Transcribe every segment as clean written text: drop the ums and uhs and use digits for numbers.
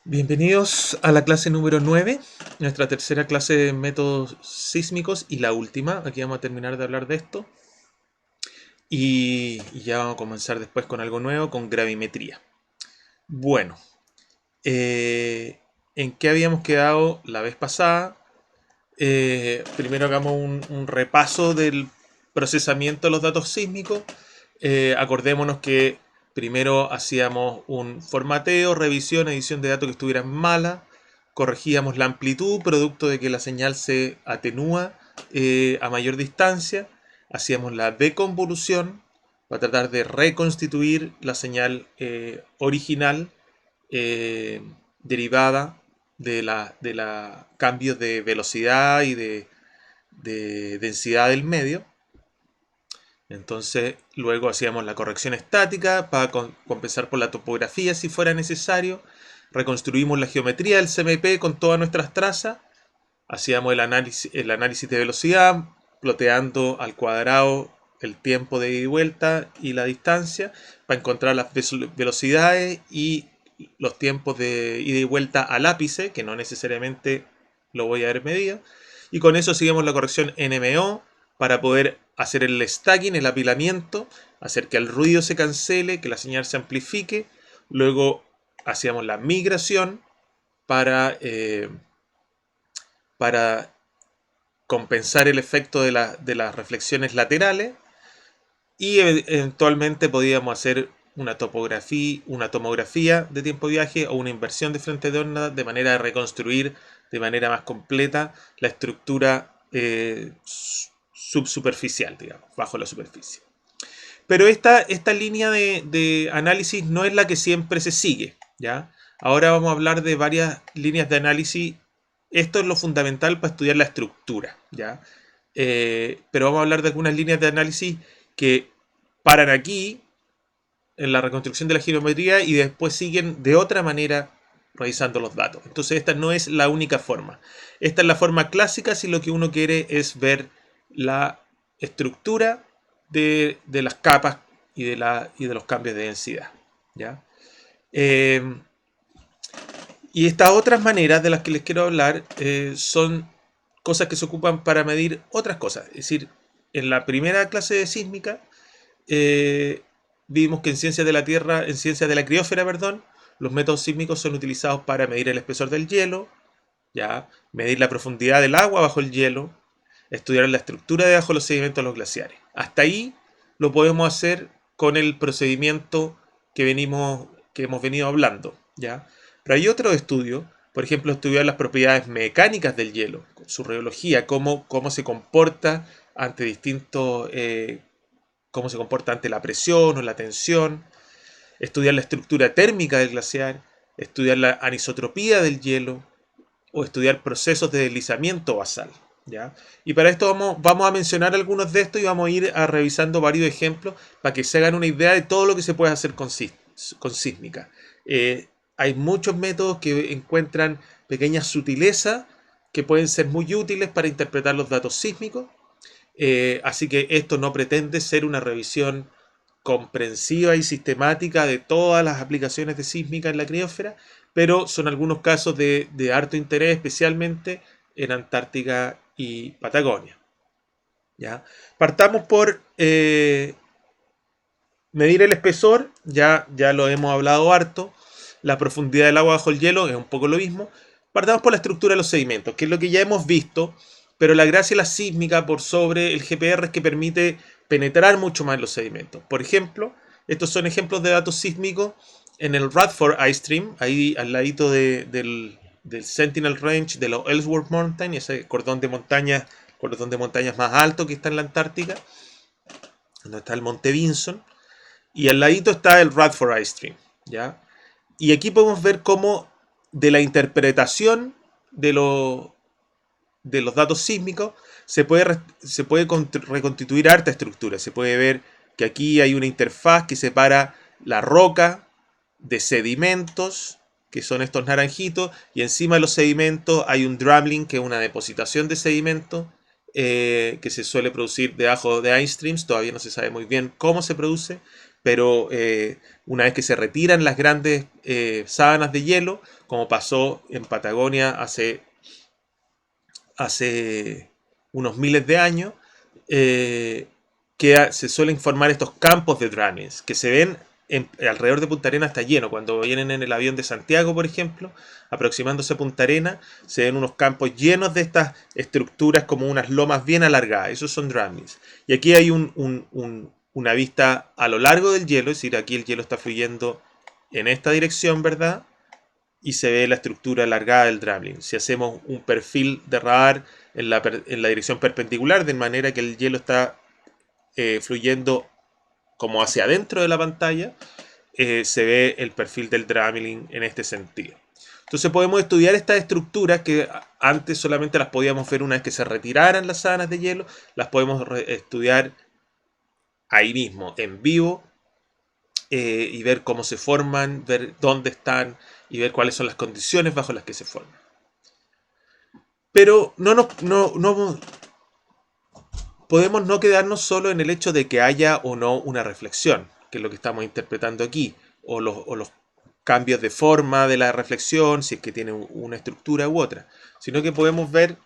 Bienvenidos a la clase número 9, nuestra tercera clase de métodos sísmicos y la última. Aquí vamos a terminar de hablar de esto y ya vamos a comenzar después con algo nuevo, con gravimetría. Bueno, ¿en qué habíamos quedado la vez pasada? Primero hagamos un repaso del procesamiento de los datos sísmicos. Acordémonos que primero hacíamos un formateo, revisión, edición de datos que estuvieran malas, corregíamos la amplitud, producto de que la señal se atenúa a mayor distancia, hacíamos la deconvolución para tratar de reconstituir la señal original eh, derivada de la cambios de velocidad y de densidad del medio. Entonces luego hacíamos la corrección estática para compensar por la topografía si fuera necesario. Reconstruimos la geometría del CMP con todas nuestras trazas. Hacíamos el análisis de velocidad, ploteando al cuadrado el tiempo de ida y vuelta y la distancia para encontrar las velocidades y los tiempos de ida y vuelta al ápice, que no necesariamente lo voy a haber medido. Y con eso seguimos la corrección NMO para poder hacer el stacking, el apilamiento, hacer que el ruido se cancele, que la señal se amplifique. Luego hacíamos la migración para compensar el efecto de las reflexiones laterales y eventualmente podíamos hacer una tomografía de tiempo de viaje o una inversión de frente de onda de manera de reconstruir de manera más completa la estructura subsuperficial, digamos, bajo la superficie. Pero esta línea de análisis no es la que siempre se sigue, ¿ya? Ahora vamos a hablar de varias líneas de análisis. Esto es lo fundamental para estudiar la estructura, ¿ya? Pero vamos a hablar de algunas líneas de análisis que paran aquí, en la reconstrucción de la geometría, y después siguen de otra manera revisando los datos. Entonces esta no es la única forma. Esta es la forma clásica si lo que uno quiere es ver la estructura de las capas y de los cambios de densidad, ¿ya? Y estas otras maneras de las que les quiero hablar son cosas que se ocupan para medir otras cosas. Es decir, en la primera clase de sísmica vimos que en ciencias de la Tierra, en ciencias de la criósfera, perdón, los métodos sísmicos son utilizados para medir el espesor del hielo, ¿ya? Medir la profundidad del agua bajo el hielo, estudiar la estructura debajo de los sedimentos de los glaciares. Hasta ahí lo podemos hacer con el procedimiento que hemos venido hablando, ¿ya? Pero hay otros estudios, por ejemplo, estudiar las propiedades mecánicas del hielo, su reología, cómo se comporta ante cómo se comporta ante la presión o la tensión, estudiar la estructura térmica del glaciar, estudiar la anisotropía del hielo o estudiar procesos de deslizamiento basal, ¿ya? Y para esto vamos a mencionar algunos de estos y vamos a ir revisando varios ejemplos para que se hagan una idea de todo lo que se puede hacer con sísmica. Hay muchos métodos que encuentran pequeñas sutilezas que pueden ser muy útiles para interpretar los datos sísmicos. Así que esto no pretende ser una revisión comprensiva y sistemática de todas las aplicaciones de sísmica en la criósfera, pero son algunos casos de harto interés, especialmente en Antártica y Patagonia, ¿ya? Partamos por medir el espesor, ya lo hemos hablado harto. La profundidad del agua bajo el hielo es un poco lo mismo. Partamos por la estructura de los sedimentos, que es lo que ya hemos visto, pero la gracia de la sísmica por sobre el GPR es que permite penetrar mucho más en los sedimentos. Por ejemplo, estos son ejemplos de datos sísmicos en el Radford Ice Stream, ahí al ladito del Sentinel Range de los Ellsworth Mountains, ese cordón de montañas más alto que está en la Antártica, donde está el Monte Vinson, y al ladito está el Radford Ice Stream, ¿ya? Y aquí podemos ver cómo de la interpretación de los datos sísmicos se puede reconstituir harta estructura. Se puede ver que aquí hay una interfaz que separa la roca de sedimentos, que son estos naranjitos, y encima de los sedimentos hay un drumlin, que es una depositación de sedimentos que se suele producir debajo de ice streams. Todavía no se sabe muy bien cómo se produce, pero una vez que se retiran las grandes sábanas de hielo, como pasó en Patagonia hace unos miles de años, se suelen formar estos campos de drumlins que se ven alrededor de Punta Arenas. Está lleno. Cuando vienen en el avión de Santiago, por ejemplo, aproximándose a Punta Arenas, se ven unos campos llenos de estas estructuras como unas lomas bien alargadas. Esos son drumlins. Y aquí hay una vista a lo largo del hielo, es decir, aquí el hielo está fluyendo en esta dirección, ¿verdad? Y se ve la estructura alargada del drumlin. Si hacemos un perfil de radar en la dirección perpendicular, de manera que el hielo está fluyendo como hacia adentro de la pantalla, se ve el perfil del drumlin en este sentido. Entonces podemos estudiar estas estructuras que antes solamente las podíamos ver una vez que se retiraran las sábanas de hielo, las podemos estudiar ahí mismo, en vivo, y ver cómo se forman, ver dónde están y ver cuáles son las condiciones bajo las que se forman. Pero no podemos no quedarnos solo en el hecho de que haya o no una reflexión, que es lo que estamos interpretando aquí, o los cambios de forma de la reflexión, si es que tiene una estructura u otra, sino que podemos ver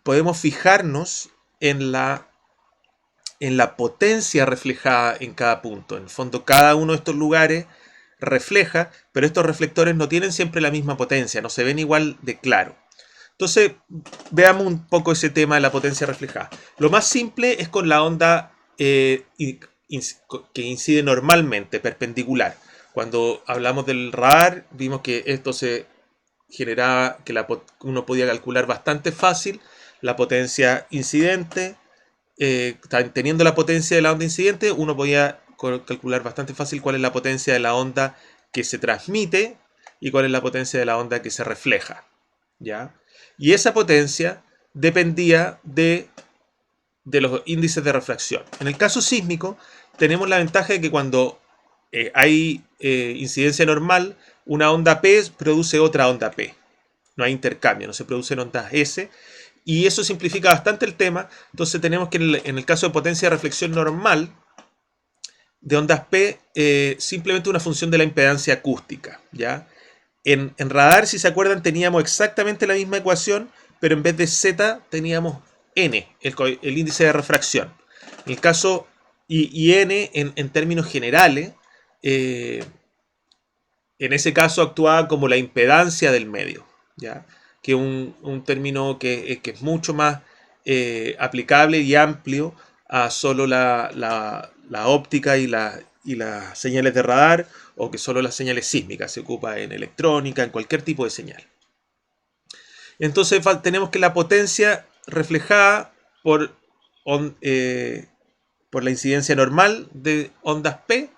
podemos fijarnos en la potencia reflejada en cada punto. En el fondo, cada uno de estos lugares refleja, pero estos reflectores no tienen siempre la misma potencia, no se ven igual de claro. Entonces, veamos un poco ese tema de la potencia reflejada. Lo más simple es con la onda que incide normalmente, perpendicular. Cuando hablamos del radar, vimos que esto se generaba, que uno podía calcular bastante fácil la potencia incidente. Teniendo la potencia de la onda incidente, uno podía calcular bastante fácil cuál es la potencia de la onda que se transmite y cuál es la potencia de la onda que se refleja, ¿ya? Y esa potencia dependía de los índices de refracción. En el caso sísmico, tenemos la ventaja de que cuando hay incidencia normal, una onda P produce otra onda P. No hay intercambio, no se producen ondas S. Y eso simplifica bastante el tema. Entonces tenemos que en el caso de potencia de reflexión normal de ondas P, simplemente una función de la impedancia acústica, ¿ya? En radar, si se acuerdan, teníamos exactamente la misma ecuación, pero en vez de Z teníamos N, el índice de refracción. En el caso, y N en términos generales, en ese caso actuaba como la impedancia del medio, ¿ya? Que es un término que es mucho más aplicable y amplio a solo la óptica y las señales de radar, o que solo las señales sísmicas. Se ocupa en electrónica, en cualquier tipo de señal. Entonces tenemos que la potencia reflejada por la incidencia normal de ondas P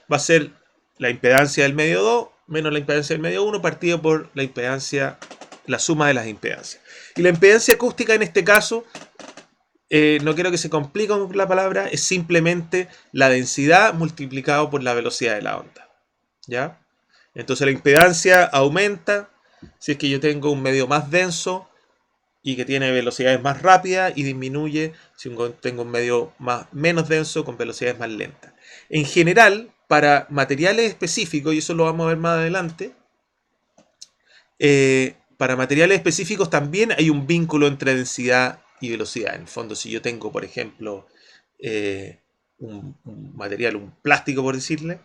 va a ser la impedancia del medio 2 menos la impedancia del medio 1 partido por la impedancia, la suma de las impedancias. Y la impedancia acústica en este caso, no quiero que se complique con la palabra, es simplemente la densidad multiplicado por la velocidad de la onda, ¿ya? Entonces la impedancia aumenta si es que yo tengo un medio más denso y que tiene velocidades más rápidas, y disminuye si tengo un medio menos denso con velocidades más lentas. En general, para materiales específicos, y eso lo vamos a ver más adelante, para materiales específicos también hay un vínculo entre densidad y velocidad. En el fondo, si yo tengo, por ejemplo, un material, un plástico por decirle,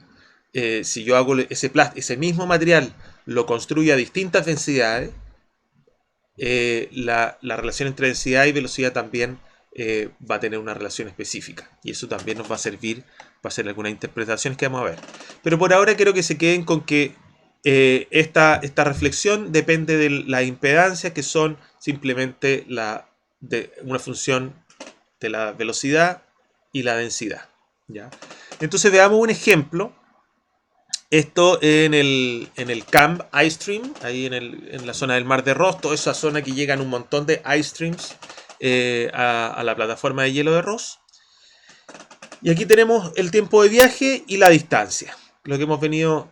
si yo hago ese mismo material, lo construyo a distintas densidades, la relación entre densidad y velocidad también va a tener una relación específica, y eso también nos va a servir para hacer algunas interpretaciones que vamos a ver. Pero por ahora quiero que se queden con que esta reflexión depende de las impedancias, que son simplemente una función de la velocidad y la densidad, ¿ya? Entonces veamos un ejemplo. Esto en el Camp Ice Stream, ahí en la zona del Mar de Ross, toda esa zona que llegan un montón de ice streams a la plataforma de hielo de Ross. Y aquí tenemos el tiempo de viaje y la distancia, lo que hemos venido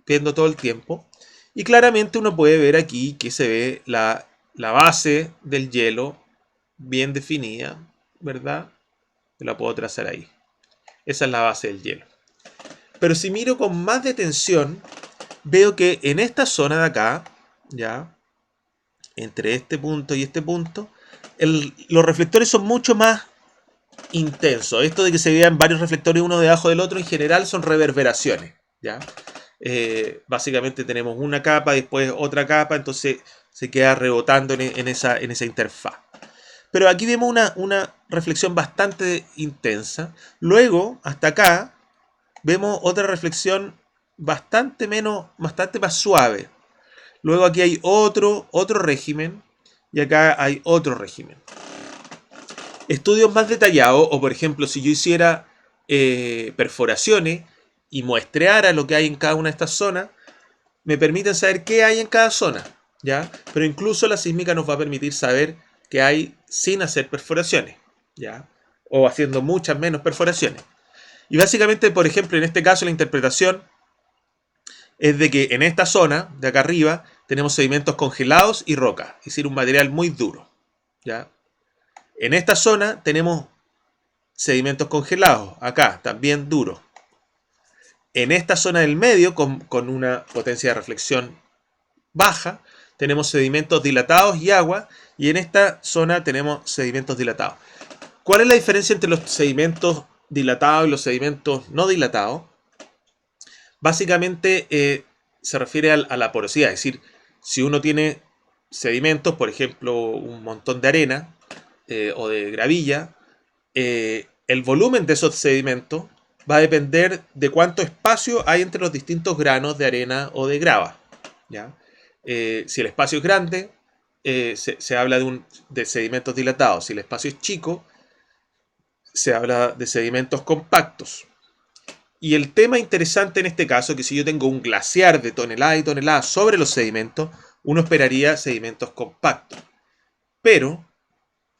viendo todo el tiempo. Y claramente uno puede ver aquí que se ve la base del hielo bien definida, ¿verdad? La puedo trazar ahí. Esa es la base del hielo. Pero si miro con más detención, veo que en esta zona de acá, ya, entre este punto y este punto, los reflectores son mucho más intensos. Esto de que se vean varios reflectores uno debajo del otro, en general son reverberaciones, ¿ya? Básicamente tenemos una capa, después otra capa, entonces se queda rebotando en esa interfaz. Pero aquí vemos una reflexión bastante intensa. Luego, hasta acá, vemos otra reflexión bastante más suave. Luego aquí hay otro régimen y acá hay otro régimen. Estudios más detallados, o por ejemplo, si yo hiciera perforaciones y muestreara lo que hay en cada una de estas zonas, me permiten saber qué hay en cada zona, ¿ya? Pero incluso la sísmica nos va a permitir saber qué hay sin hacer perforaciones, ¿ya? O haciendo muchas menos perforaciones. Y básicamente, por ejemplo, en este caso la interpretación es de que en esta zona de acá arriba tenemos sedimentos congelados y roca, es decir, un material muy duro, ¿ya? En esta zona tenemos sedimentos congelados, acá también duros. En esta zona del medio, con una potencia de reflexión baja, tenemos sedimentos dilatados y agua, y en esta zona tenemos sedimentos dilatados. ¿Cuál es la diferencia entre los sedimentos dilatados y los sedimentos no dilatados? Básicamente se refiere a la porosidad, es decir, si uno tiene sedimentos, por ejemplo, un montón de arena o de gravilla, el volumen de esos sedimentos va a depender de cuánto espacio hay entre los distintos granos de arena o de grava, ¿ya? Si el espacio es grande, se habla de sedimentos dilatados. Si el espacio es chico, se habla de sedimentos compactos. Y el tema interesante en este caso es que si yo tengo un glaciar de toneladas y toneladas sobre los sedimentos, uno esperaría sedimentos compactos. Pero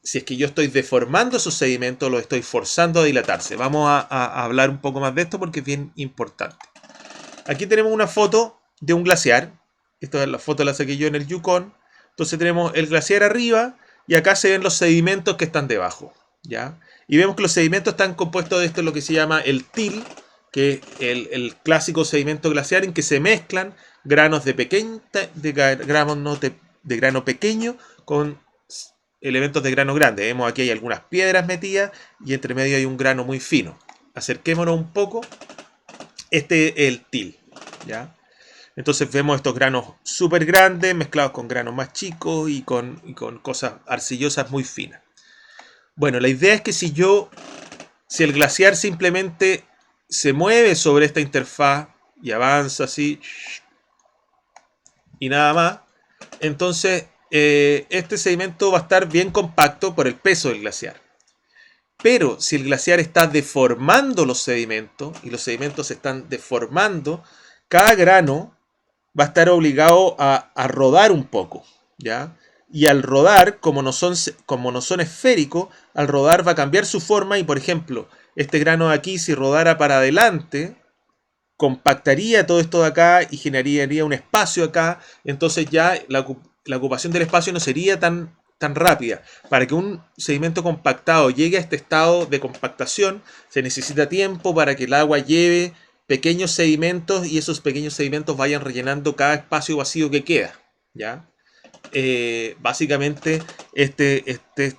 si es que yo estoy deformando esos sedimentos, los estoy forzando a dilatarse. Vamos a hablar un poco más de esto porque es bien importante. Aquí tenemos una foto de un glaciar. Esta es la foto la saqué yo en el Yukon. Entonces tenemos el glaciar arriba y acá se ven los sedimentos que están debajo, ¿ya? Y vemos que los sedimentos están compuestos de esto, lo que se llama el til, que es el clásico sedimento glaciar en que se mezclan granos de grano pequeño con elementos de grano grande. Vemos aquí hay algunas piedras metidas y entre medio hay un grano muy fino. Acerquémonos un poco. Este es el til, ¿ya? Entonces vemos estos granos súper grandes mezclados con granos más chicos y con cosas arcillosas muy finas. Bueno, la idea es que si el glaciar simplemente se mueve sobre esta interfaz y avanza así y nada más, entonces este sedimento va a estar bien compacto por el peso del glaciar. Pero si el glaciar está deformando los sedimentos y los sedimentos se están deformando, cada grano va a estar obligado a rodar un poco, ¿ya? Y al rodar, como no son esféricos, al rodar va a cambiar su forma y, por ejemplo, este grano de aquí, si rodara para adelante, compactaría todo esto de acá y generaría un espacio acá, entonces ya la ocupación del espacio no sería tan rápida. Para que un sedimento compactado llegue a este estado de compactación, se necesita tiempo para que el agua lleve pequeños sedimentos y esos pequeños sedimentos vayan rellenando cada espacio vacío que queda, ¿ya? Básicamente este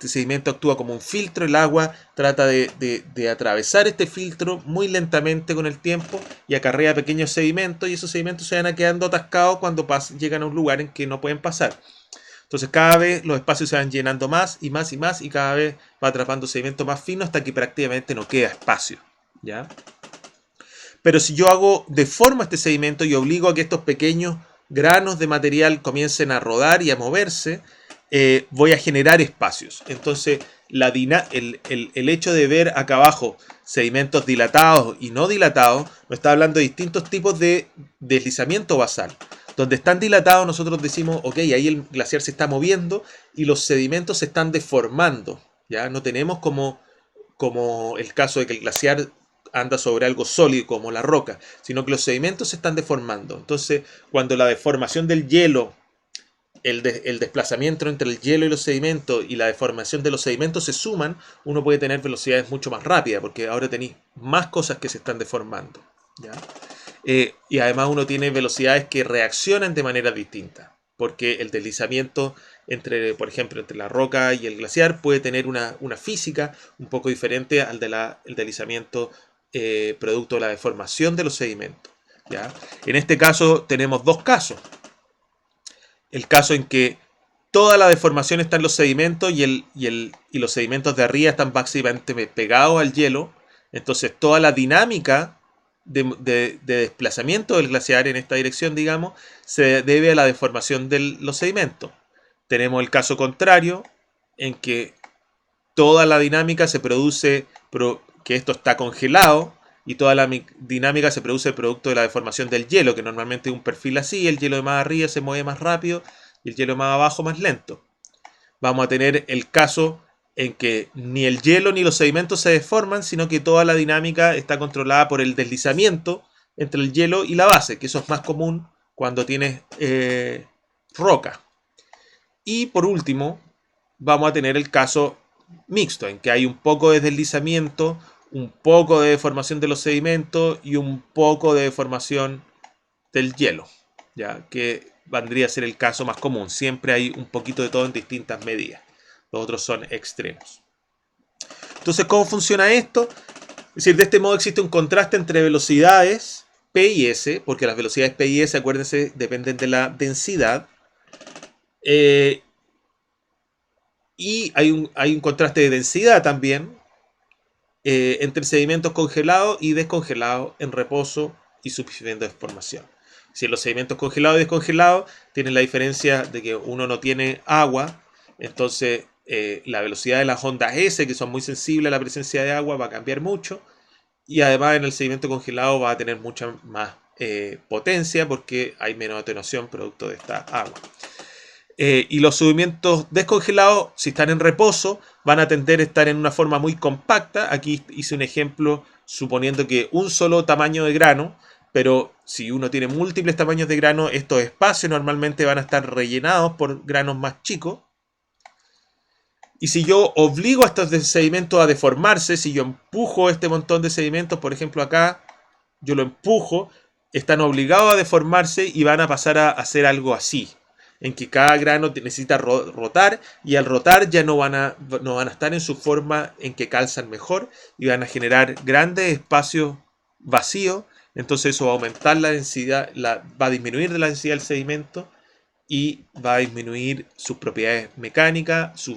sedimento actúa como un filtro. El agua trata de atravesar este filtro muy lentamente con el tiempo y acarrea pequeños sedimentos, y esos sedimentos se van quedando atascados cuando llegan a un lugar en que no pueden pasar. Entonces cada vez los espacios se van llenando más y más y más, y cada vez va atrapando sedimento más fino hasta que prácticamente no queda espacio, ¿ya? Pero si yo deformo este sedimento y obligo a que estos pequeños granos de material comiencen a rodar y a moverse, voy a generar espacios. Entonces el hecho de ver acá abajo sedimentos dilatados y no dilatados nos está hablando de distintos tipos de deslizamiento basal. Donde están dilatados nosotros decimos, ok, ahí el glaciar se está moviendo y los sedimentos se están deformando, ¿ya? No tenemos como el caso de que el glaciar anda sobre algo sólido como la roca, sino que los sedimentos se están deformando. Entonces, cuando la deformación del hielo, el desplazamiento entre el hielo y los sedimentos y la deformación de los sedimentos se suman, uno puede tener velocidades mucho más rápidas, porque ahora tenéis más cosas que se están deformando, ¿ya? Y además uno tiene velocidades que reaccionan de manera distinta, porque el deslizamiento entre, por ejemplo, entre la roca y el glaciar puede tener una física un poco diferente al el deslizamiento producto de la deformación de los sedimentos, ¿ya? En este caso tenemos dos casos. El caso en que toda la deformación está en los sedimentos y los sedimentos de arriba están básicamente pegados al hielo. Entonces toda la dinámica de desplazamiento del glaciar en esta dirección, digamos, se debe a la deformación de los sedimentos. Tenemos el caso contrario, en que toda la dinámica se produce, que esto está congelado, y toda la dinámica se produce producto de la deformación del hielo, que normalmente es un perfil así, el hielo de más arriba se mueve más rápido y el hielo de más abajo más lento. Vamos a tener el caso en que ni el hielo ni los sedimentos se deforman, sino que toda la dinámica está controlada por el deslizamiento entre el hielo y la base, que eso es más común cuando tienes roca. Y por último, vamos a tener el caso mixto, en que hay un poco de deslizamiento, un poco de deformación de los sedimentos y un poco de deformación del hielo, ya que vendría a ser el caso más común. Siempre hay un poquito de todo en distintas medidas. Los otros son extremos. Entonces, ¿cómo funciona esto? Es decir, de este modo existe un contraste entre velocidades P y S, porque las velocidades P y S, acuérdense, dependen de la densidad. Y hay un contraste de densidad también entre sedimentos congelados y descongelados en reposo y sufriendo deformación. Si los sedimentos congelados y descongelados tienen la diferencia de que uno no tiene agua, entonces la velocidad de las ondas S, que son muy sensibles a la presencia de agua, va a cambiar mucho. Y además en el sedimento congelado va a tener mucha más potencia porque hay menos atenuación producto de esta agua. Y los sedimentos descongelados, si están en reposo, van a tender a estar en una forma muy compacta. Aquí hice un ejemplo suponiendo que un solo tamaño de grano, pero si uno tiene múltiples tamaños de grano, estos espacios normalmente van a estar rellenados por granos más chicos. Y si yo obligo a estos sedimentos a deformarse, si yo empujo este montón de sedimentos, por ejemplo acá, yo lo empujo, están obligados a deformarse y van a pasar a hacer algo así, en que cada grano necesita rotar y al rotar ya no van a estar en su forma en que calzan mejor y van a generar grandes espacios vacíos. Entonces eso va a aumentar la densidad, va a disminuir la densidad del sedimento y va a disminuir sus propiedades mecánicas,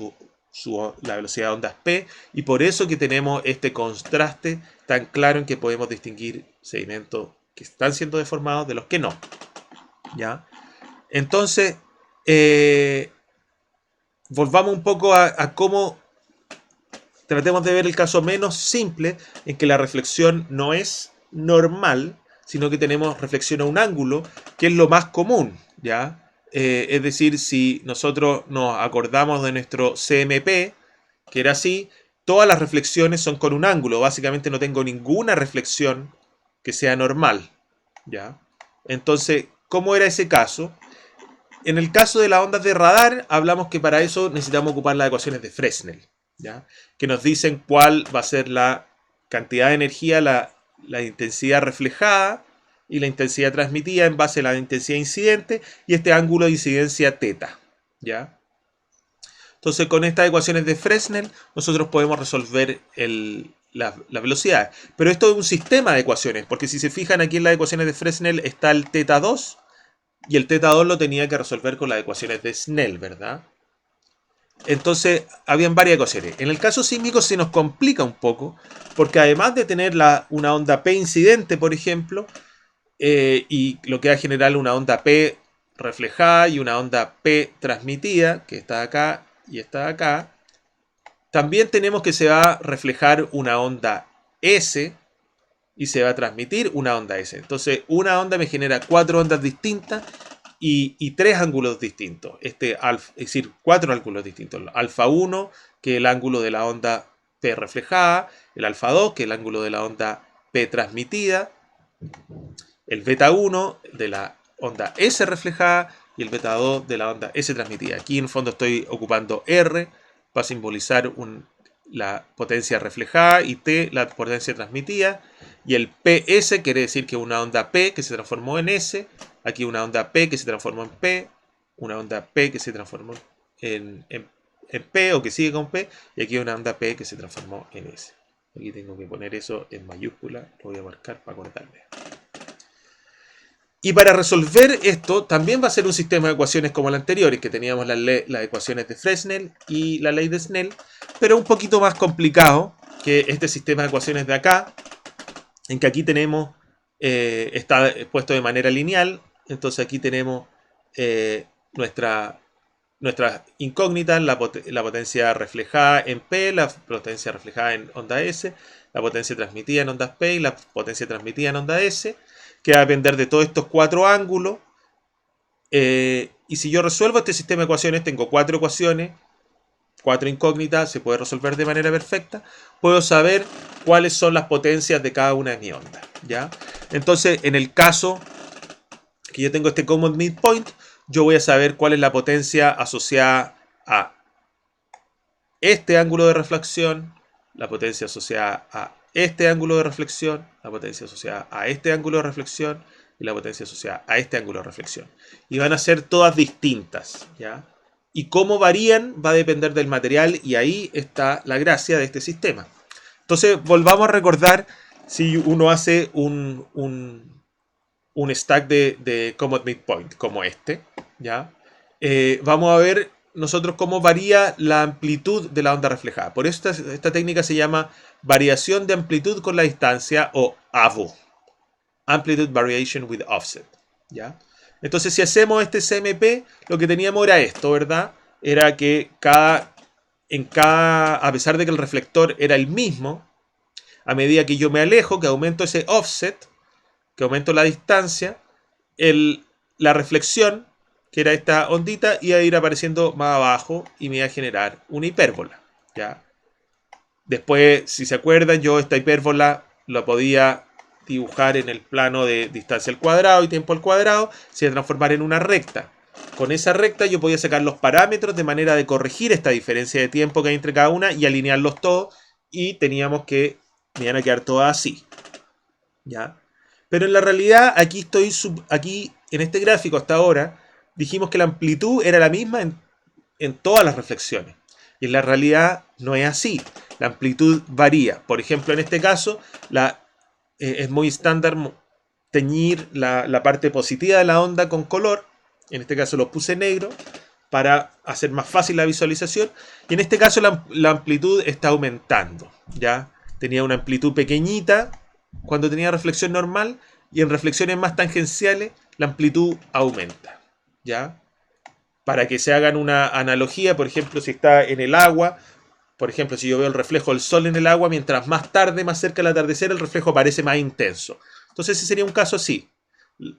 la velocidad de ondas P, y por eso que tenemos este contraste tan claro en que podemos distinguir sedimentos que están siendo deformados de los que no, ¿ya? Entonces, volvamos un poco a cómo tratemos de ver el caso menos simple, en que la reflexión no es normal, sino que tenemos reflexión a un ángulo, que es lo más común, ¿ya? Es decir, si nosotros nos acordamos de nuestro CMP, que era así, todas las reflexiones son con un ángulo. Básicamente no tengo ninguna reflexión que sea normal, ¿ya? Entonces, ¿cómo era ese caso? En el caso de las ondas de radar, hablamos que para eso necesitamos ocupar las ecuaciones de Fresnel, ¿ya? Que nos dicen cuál va a ser la cantidad de energía, la intensidad reflejada y la intensidad transmitida en base a la intensidad incidente y este ángulo de incidencia θ, ¿ya? Entonces, con estas ecuaciones de Fresnel, nosotros podemos resolver la velocidad. Pero esto es un sistema de ecuaciones, porque si se fijan aquí en las ecuaciones de Fresnel está el θ2, y el θ2 lo tenía que resolver con las ecuaciones de Snell, ¿verdad? Entonces, habían varias ecuaciones. En el caso sísmico se nos complica un poco, porque además de tener una onda P incidente, por ejemplo, y lo que va a generar una onda P reflejada y una onda P transmitida, que está acá y está acá, también tenemos que se va a reflejar una onda S y se va a transmitir una onda S. Entonces, una onda me genera 4 ondas distintas y 3 ángulos distintos. Es decir, 4 ángulos distintos. Alfa 1, que es el ángulo de la onda P reflejada, el alfa 2, que es el ángulo de la onda P transmitida, el beta 1 de la onda S reflejada y el beta 2 de la onda S transmitida. Aquí en el fondo estoy ocupando R para simbolizar la potencia reflejada y T la potencia transmitida. Y el PS quiere decir que una onda P que se transformó en S, aquí una onda P que se transformó en P, una onda P que se transformó en P o que sigue con P, y aquí una onda P que se transformó en S. Aquí tengo que poner eso en mayúscula, lo voy a marcar para acordarme. Y para resolver esto, también va a ser un sistema de ecuaciones como el anterior, en que teníamos las ecuaciones de Fresnel y la ley de Snell, pero un poquito más complicado que este sistema de ecuaciones de acá, en que aquí tenemos, está puesto de manera lineal, entonces aquí tenemos nuestras incógnitas, la potencia reflejada en P, la potencia reflejada en onda S, la potencia transmitida en ondas P y la potencia transmitida en onda S, que va a depender de todos estos cuatro ángulos. Y si yo resuelvo este sistema de ecuaciones, tengo cuatro ecuaciones, cuatro incógnitas, se puede resolver de manera perfecta. Puedo saber cuáles son las potencias de cada una de mis ondas, ¿ya? Entonces, en el caso que yo tengo este common midpoint, yo voy a saber cuál es la potencia asociada a este ángulo de reflexión, la potencia asociada a este ángulo de reflexión, la potencia asociada a este ángulo de reflexión y la potencia asociada a este ángulo de reflexión. Y van a ser todas distintas, ¿ya? Y cómo varían va a depender del material, y ahí está la gracia de este sistema. Entonces, volvamos a recordar, si uno hace un stack de common midpoint como este, ¿ya? Vamos a ver nosotros cómo varía la amplitud de la onda reflejada. Por eso esta técnica se llama variación de amplitud con la distancia, o AVO, Amplitude Variation with Offset, ¿ya? Entonces, si hacemos este CMP, lo que teníamos era esto, ¿verdad? Era que a pesar de que el reflector era el mismo, a medida que yo me alejo, que aumento ese offset, que aumento la distancia, la reflexión, que era esta ondita, iba a ir apareciendo más abajo y me iba a generar una hipérbola, ¿ya? Después, si se acuerdan, yo esta hipérbola la podía dibujar en el plano de distancia al cuadrado y tiempo al cuadrado, se iba a transformar en una recta. Con esa recta yo podía sacar los parámetros de manera de corregir esta diferencia de tiempo que hay entre cada una y alinearlos todos, y teníamos que me iban a quedar todas así, ¿ya? Pero en la realidad, aquí en este gráfico hasta ahora, dijimos que la amplitud era la misma en todas las reflexiones. Y en la realidad no es así. La amplitud varía. Por ejemplo, en este caso, es muy estándar teñir la parte positiva de la onda con color. En este caso lo puse negro para hacer más fácil la visualización. Y en este caso la amplitud está aumentando, ¿ya? Tenía una amplitud pequeñita cuando tenía reflexión normal, y en reflexiones más tangenciales la amplitud aumenta, ¿ya? Para que se hagan una analogía, por ejemplo, si está en el agua, por ejemplo, si yo veo el reflejo del sol en el agua, mientras más tarde, más cerca del atardecer, el reflejo parece más intenso. Entonces ese sería un caso así.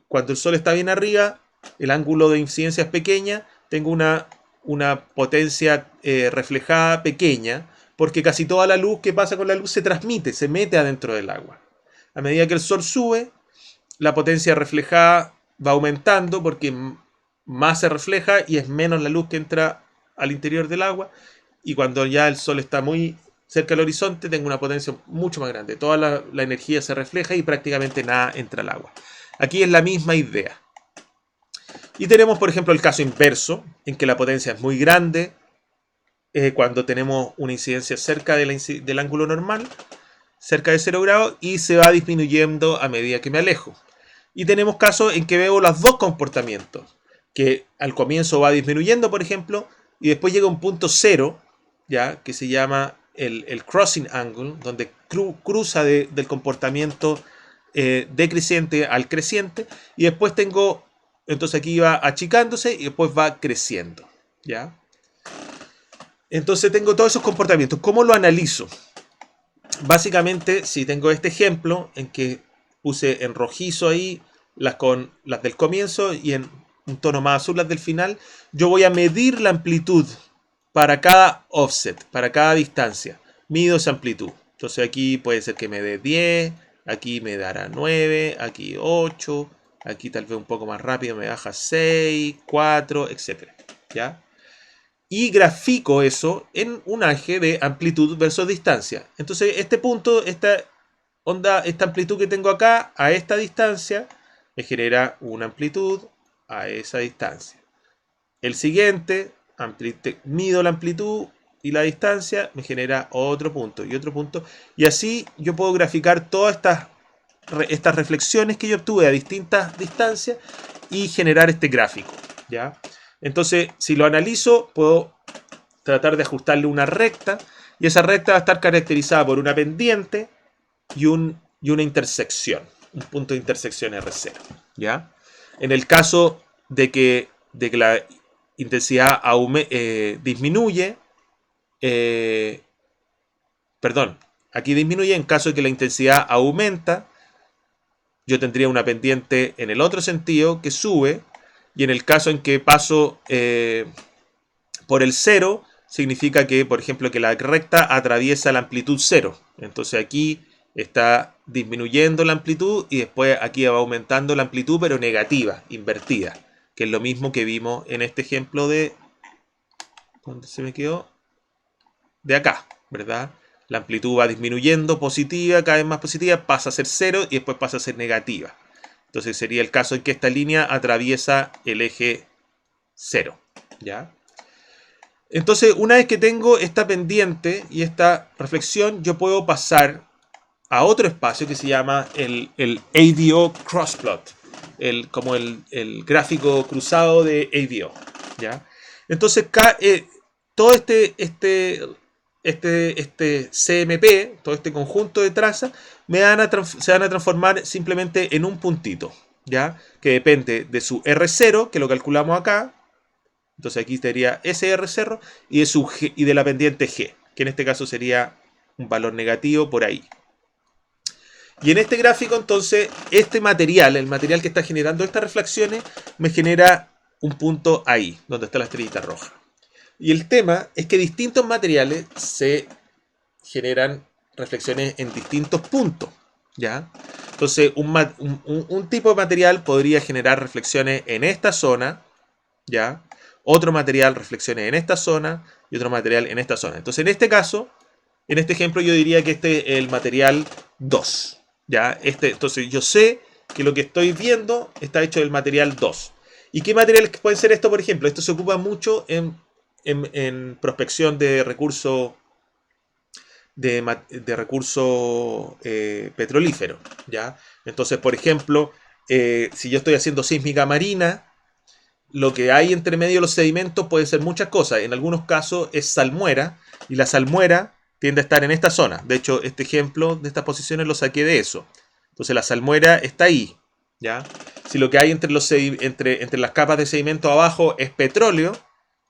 Cuando el sol está bien arriba, el ángulo de incidencia es pequeña, tengo una potencia reflejada pequeña, porque casi toda la luz que pasa con la luz se transmite, se mete adentro del agua. A medida que el sol sube, la potencia reflejada va aumentando porque más se refleja y es menos la luz que entra al interior del agua. Y cuando ya el sol está muy cerca del horizonte, tengo una potencia mucho más grande. Toda la energía se refleja y prácticamente nada entra al agua. Aquí es la misma idea. Y tenemos, por ejemplo, el caso inverso, en que la potencia es muy grande cuando tenemos una incidencia cerca del ángulo normal, cerca de 0 grados, y se va disminuyendo a medida que me alejo. Y tenemos casos en que veo los dos comportamientos, que al comienzo va disminuyendo, por ejemplo, y después llega un punto cero, ¿ya? Que se llama el crossing angle, donde cruza del comportamiento decreciente al creciente, y después entonces aquí va achicándose y después va creciendo, ¿ya? Entonces tengo todos esos comportamientos. ¿Cómo lo analizo? Básicamente, si tengo este ejemplo en que puse en rojizo ahí las del comienzo y en un tono más azul las del final, yo voy a medir la amplitud para cada offset, para cada distancia. Mido esa amplitud. Entonces aquí puede ser que me dé 10, aquí me dará 9, aquí 8, aquí tal vez un poco más rápido me baja 6, 4, etc. ¿Ya? Y grafico eso en un eje de amplitud versus distancia. Entonces este punto, esta amplitud que tengo acá a esta distancia me genera una amplitud a esa distancia. El siguiente, mido la amplitud y la distancia, me genera otro punto y otro punto. Y así yo puedo graficar todas estas reflexiones que yo obtuve a distintas distancias y generar este gráfico, ¿ya? Entonces, si lo analizo, puedo tratar de ajustarle una recta, y esa recta va a estar caracterizada por una pendiente y una intersección, un punto de intersección R0, ¿ya? En el caso de que la intensidad disminuye, perdón, aquí disminuye, en caso de que la intensidad aumenta, yo tendría una pendiente en el otro sentido que sube, y en el caso en que paso por el 0, significa que, por ejemplo, que la recta atraviesa la amplitud 0. Entonces aquí está disminuyendo la amplitud y después aquí va aumentando la amplitud, pero negativa, invertida, que es lo mismo que vimos en este ejemplo de... ¿Dónde se me quedó? De acá, ¿verdad? La amplitud va disminuyendo, positiva, cada vez más positiva, pasa a ser 0 y después pasa a ser negativa. Entonces sería el caso en que esta línea atraviesa el eje 0, ¿ya? Entonces, una vez que tengo esta pendiente y esta reflexión, yo puedo pasar a otro espacio que se llama el ADO crossplot, como el gráfico cruzado de ADO, ¿ya? Entonces, todo este CMP, todo este conjunto de trazas, se van a transformar simplemente en un puntito, ¿ya? Que depende de su R0, que lo calculamos acá. Entonces aquí sería SR0 y de la pendiente G, que en este caso sería un valor negativo por ahí. Y en este gráfico, entonces, este material, el material que está generando estas reflexiones, me genera un punto ahí, donde está la estrellita roja. Y el tema es que distintos materiales se generan reflexiones en distintos puntos, ¿ya? Entonces, un tipo de material podría generar reflexiones en esta zona, ¿ya? Otro material reflexiones en esta zona y otro material en esta zona. Entonces, en este caso, en este ejemplo, yo diría que este es el material 2. ¿Ya? Entonces, yo sé que lo que estoy viendo está hecho del material 2. ¿Y qué material puede ser esto, por ejemplo? Esto se ocupa mucho en prospección de recursos petrolíferos, ¿ya? Entonces, por ejemplo, si yo estoy haciendo sísmica marina, lo que hay entre medio de los sedimentos puede ser muchas cosas. En algunos casos es salmuera, y la salmuera tiende a estar en esta zona. De hecho, este ejemplo de estas posiciones lo saqué de eso. Entonces la salmuera está ahí, ¿ya? Si lo que hay entre las capas de sedimento abajo es petróleo,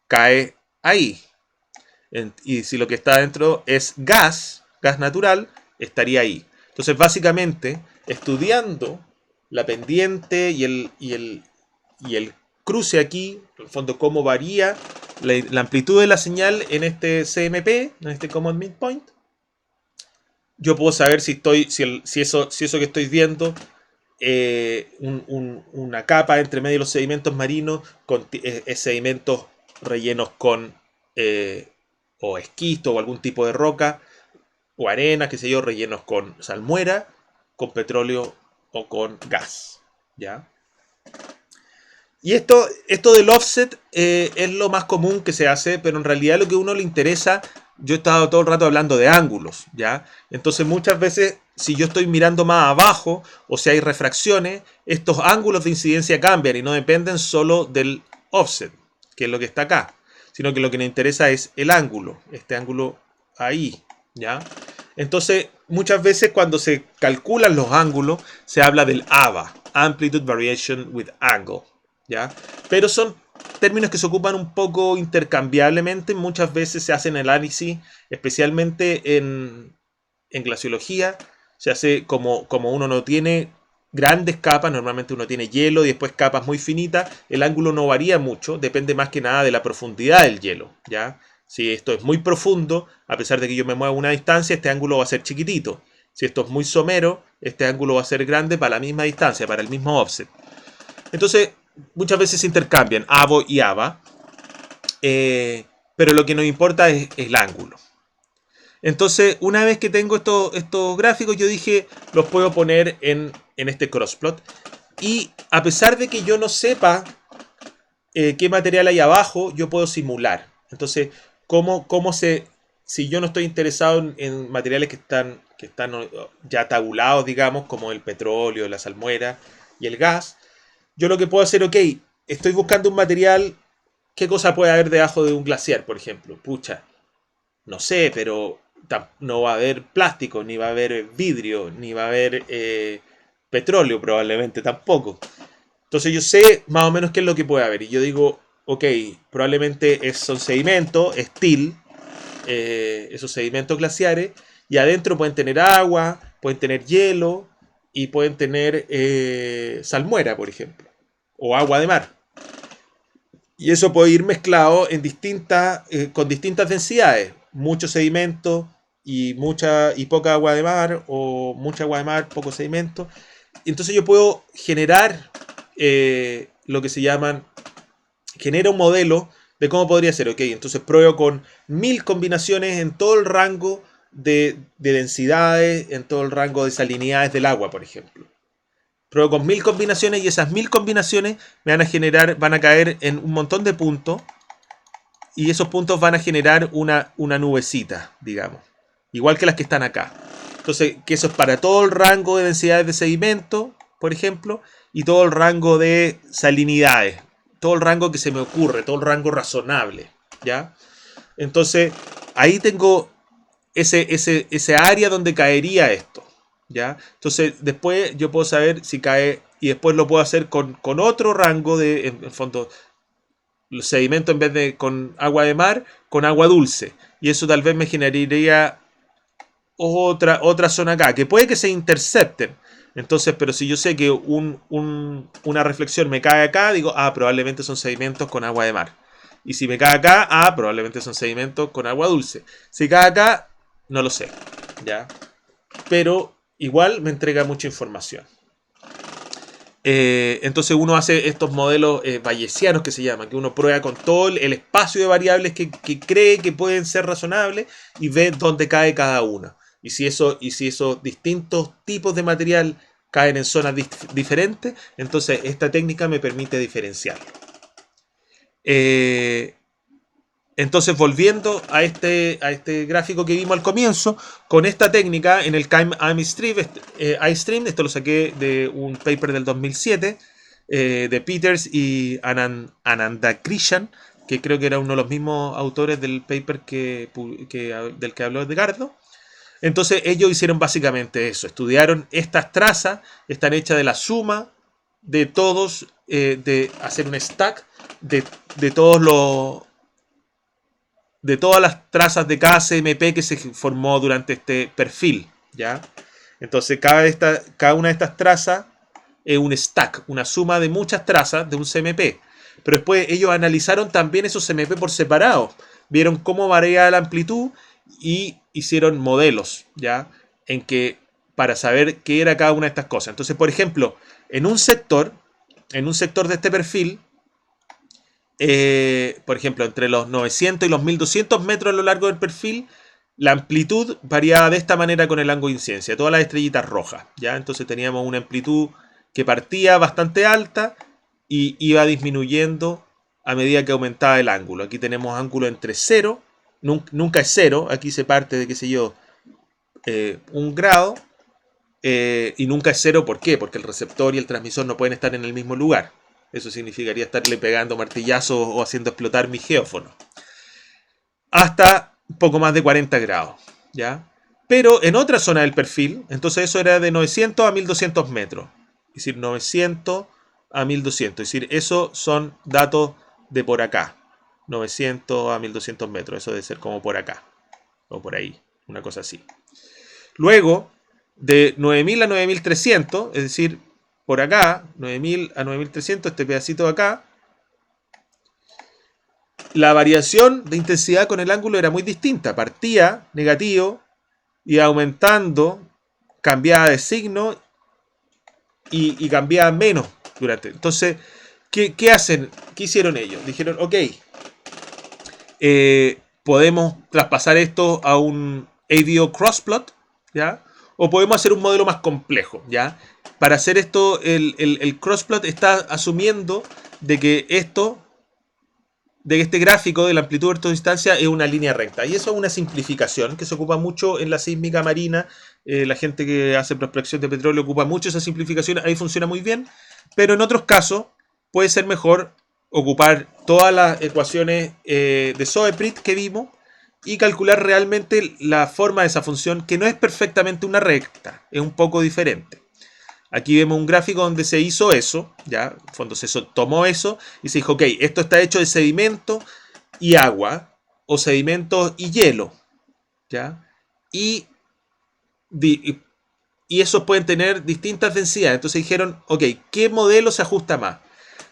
cae ahí. Y si lo que está adentro es gas natural, estaría ahí. Entonces, básicamente, estudiando la pendiente y el cruce aquí, en el fondo cómo varía la amplitud de la señal en este CMP, en este Common Midpoint, yo puedo saber si eso que estoy viendo, una capa entre medio de los sedimentos marinos, es sedimentos rellenos con o esquisto o algún tipo de roca, o arena, qué sé yo, rellenos con salmuera, con petróleo o con gas, ¿ya? Y esto del offset es lo más común que se hace, pero en realidad lo que a uno le interesa, yo he estado todo el rato hablando de ángulos, ¿ya? Entonces muchas veces, si yo estoy mirando más abajo, o si hay refracciones, estos ángulos de incidencia cambian y no dependen solo del offset, que es lo que está acá, sino que lo que nos interesa es el ángulo, este ángulo ahí, ¿ya? Entonces, muchas veces cuando se calculan los ángulos, se habla del AVA, Amplitude Variation with Angle, ¿ya? Pero son términos que se ocupan un poco intercambiablemente. Muchas veces se hacen análisis, especialmente en glaciología, se hace como uno no tiene grandes capas, normalmente uno tiene hielo y después capas muy finitas, el ángulo no varía mucho, depende más que nada de la profundidad del hielo, ¿ya? Si esto es muy profundo, a pesar de que yo me mueva a una distancia, este ángulo va a ser chiquitito. Si esto es muy somero, este ángulo va a ser grande para la misma distancia, para el mismo offset. Entonces, muchas veces se intercambian AVO y AVA, pero lo que nos importa es el ángulo. Entonces, una vez que tengo estos gráficos, yo dije, los puedo poner en este crossplot. Y a pesar de que yo no sepa qué material hay abajo, yo puedo simular. Entonces, si yo no estoy interesado en materiales que están ya tabulados, digamos, como el petróleo, la salmuera y el gas, yo lo que puedo hacer, ok, estoy buscando un material, ¿qué cosa puede haber debajo de un glaciar, por ejemplo? Pucha, no sé, pero no va a haber plástico, ni va a haber vidrio, ni va a haber petróleo probablemente tampoco. Entonces yo sé más o menos qué es lo que puede haber. Y yo digo, ok, probablemente son sedimentos, esos sedimentos glaciares, y adentro pueden tener agua, pueden tener hielo, y pueden tener salmuera, por ejemplo, o agua de mar. Y eso puede ir mezclado con distintas densidades. Mucho sedimento y poca agua de mar, o mucha agua de mar, poco sedimento. Entonces yo puedo generar lo que se llaman, genera un modelo de cómo podría ser. Ok, entonces pruebo con 1000 combinaciones en todo el rango de densidades, en todo el rango de salinidades del agua, por ejemplo. Pruebo con 1000 combinaciones y esas 1000 combinaciones van a caer en un montón de puntos, y esos puntos van a generar una nubecita, digamos, igual que las que están acá. Entonces, que eso es para todo el rango de densidades de sedimento, por ejemplo, y todo el rango de salinidades, todo el rango que se me ocurre, todo el rango razonable, ¿ya? Entonces, ahí tengo ese área donde caería esto, ¿ya? Entonces, después yo puedo saber si cae, y después lo puedo hacer con otro rango en el fondo, los sedimentos, en vez de con agua de mar, con agua dulce. Y eso tal vez me generaría otra zona acá, que puede que se intercepten. Entonces, pero si yo sé que una reflexión me cae acá, digo, probablemente son sedimentos con agua de mar. Y si me cae acá, probablemente son sedimentos con agua dulce. Si cae acá, no lo sé, ¿ya? Pero igual me entrega mucha información. Entonces uno hace estos modelos bayesianos, que se llaman, que uno prueba con todo el espacio de variables que cree que pueden ser razonables, y ve dónde cae cada una. Y si esos distintos tipos de material caen en zonas diferentes, entonces esta técnica me permite diferenciarlo. Entonces, volviendo a este gráfico que vimos al comienzo, con esta técnica en el KIME iStream, esto lo saqué de un paper del 2007, de Peters y Anandakrishan, que creo que era uno de los mismos autores del paper del que habló Edgardo. Entonces ellos hicieron básicamente eso, estudiaron estas trazas, están hechas de la suma de todos, de hacer un stack de todas las trazas de cada CMP que se formó durante este perfil, ¿ya? Entonces cada una de estas trazas es un stack, una suma de muchas trazas de un CMP. Pero después ellos analizaron también esos CMP por separado, vieron cómo varía la amplitud y hicieron modelos, ¿ya? Para saber qué era cada una de estas cosas. Entonces, por ejemplo, en un sector de este perfil, por ejemplo, entre los 900 y los 1200 metros a lo largo del perfil, la amplitud variaba de esta manera con el ángulo de incidencia, todas las estrellitas rojas, ¿ya? Entonces teníamos una amplitud que partía bastante alta y iba disminuyendo a medida que aumentaba el ángulo. Aquí tenemos ángulo entre 0, nunca es 0, aquí se parte de, qué sé yo, 1 grado, y nunca es 0, ¿por qué? Porque el receptor y el transmisor no pueden estar en el mismo lugar. Eso significaría estarle pegando martillazos o haciendo explotar mi geófono. Hasta poco más de 40 grados, ¿ya? Pero en otra zona del perfil, entonces eso era de 900 a 1200 metros. Es decir, 900 a 1200. Es decir, eso son datos de por acá. 900 a 1200 metros. Eso debe ser como por acá. O por ahí. Una cosa así. Luego, de 9000 a 9300, es decir, por acá, 9000 a 9300, este pedacito de acá, la variación de intensidad con el ángulo era muy distinta. Partía negativo y aumentando cambiaba de signo y cambiaba menos durante. Entonces, ¿qué hacen? ¿Qué hicieron ellos? Dijeron, ok, podemos traspasar esto a un AVO crossplot, ¿ya? O podemos hacer un modelo más complejo, ¿ya? Para hacer esto, el crossplot está asumiendo de que este gráfico de la amplitud de distancia es una línea recta. Y eso es una simplificación que se ocupa mucho en la sísmica marina. La gente que hace prospección de petróleo ocupa mucho esa simplificación. Ahí funciona muy bien. Pero en otros casos puede ser mejor ocupar todas las ecuaciones de Soeprit que vimos y calcular realmente la forma de esa función, que no es perfectamente una recta, es un poco diferente. Aquí vemos un gráfico donde se hizo eso, ya, en fondo se tomó eso y se dijo, ok, esto está hecho de sedimento y agua, o sedimentos y hielo, ya, y esos pueden tener distintas densidades. Entonces dijeron, ok, ¿qué modelo se ajusta más?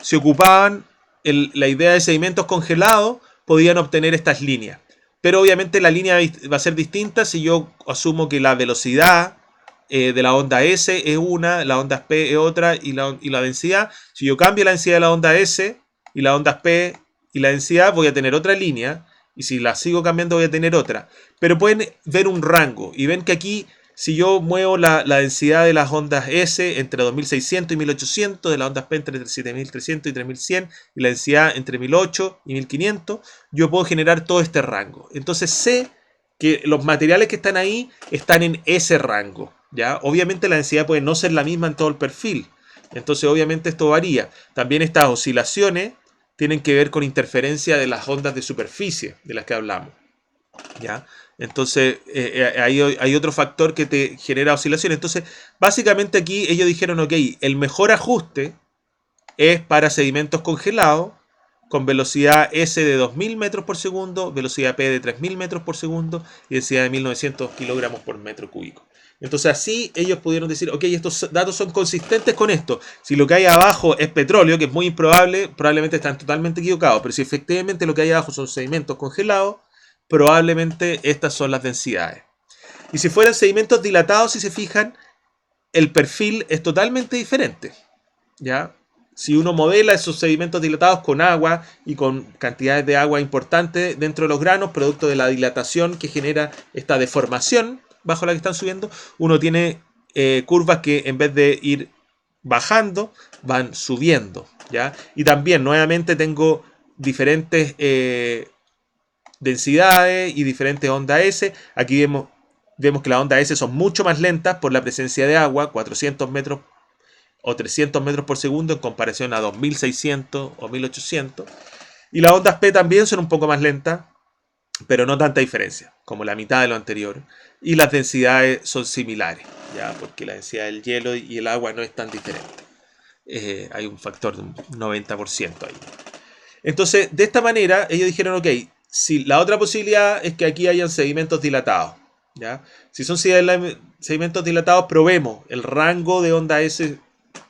Si ocupaban la idea de sedimentos congelados, podían obtener estas líneas. Pero obviamente la línea va a ser distinta si yo asumo que la velocidad de la onda S es una, la onda P es otra y la densidad. Si yo cambio la densidad de la onda S y la onda P y la densidad, voy a tener otra línea. Y si la sigo cambiando, voy a tener otra. Pero pueden ver un rango y ven que aquí, si yo muevo la densidad de las ondas S entre 2600 y 1800, de las ondas P entre 7300 y 3100, y la densidad entre 1008 y 1500, yo puedo generar todo este rango. Entonces sé que los materiales que están ahí están en ese rango, ¿ya? Obviamente la densidad puede no ser la misma en todo el perfil. Entonces obviamente esto varía. También estas oscilaciones tienen que ver con interferencia de las ondas de superficie de las que hablamos, ¿ya? Entonces hay otro factor que te genera oscilaciones. Entonces básicamente aquí ellos dijeron, ok, el mejor ajuste es para sedimentos congelados con velocidad S de 2000 metros por segundo, velocidad P de 3000 metros por segundo y densidad de 1900 kilogramos por metro cúbico. Entonces así ellos pudieron decir, ok, estos datos son consistentes con esto. Si lo que hay abajo es petróleo, que es muy improbable, probablemente están totalmente equivocados. Pero si efectivamente lo que hay abajo son sedimentos congelados, probablemente estas son las densidades. Y si fueran sedimentos dilatados, si se fijan, el perfil es totalmente diferente, ¿ya? Si uno modela esos sedimentos dilatados con agua y con cantidades de agua importantes dentro de los granos, producto de la dilatación que genera esta deformación bajo la que están subiendo, uno tiene curvas que en vez de ir bajando, van subiendo, ¿ya? Y también, nuevamente, tengo diferentes densidades y diferentes ondas S. Aquí vemos que las ondas S son mucho más lentas por la presencia de agua, 400 metros o 300 metros por segundo en comparación a 2600 o 1800. Y las ondas P también son un poco más lentas, pero no tanta diferencia, como la mitad de lo anterior. Y las densidades son similares, ya, porque la densidad del hielo y el agua no es tan diferente. Hay un factor de un 90% ahí. Entonces, de esta manera, ellos dijeron, ok, si la otra posibilidad es que aquí hayan sedimentos dilatados, ¿ya? Si son sedimentos dilatados, probemos el rango de onda S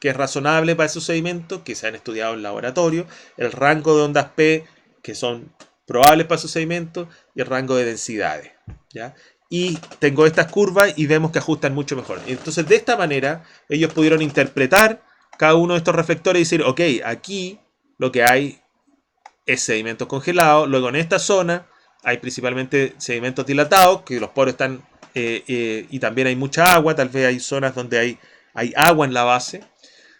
que es razonable para esos sedimentos que se han estudiado en laboratorio, el rango de ondas P que son probables para esos sedimentos y el rango de densidades, ¿ya? Y tengo estas curvas y vemos que ajustan mucho mejor. Entonces, de esta manera, ellos pudieron interpretar cada uno de estos reflectores y decir, ok, aquí lo que hay es sedimentos congelados, luego en esta zona hay principalmente sedimentos dilatados, que los poros están, y también hay mucha agua, tal vez hay zonas donde hay agua en la base.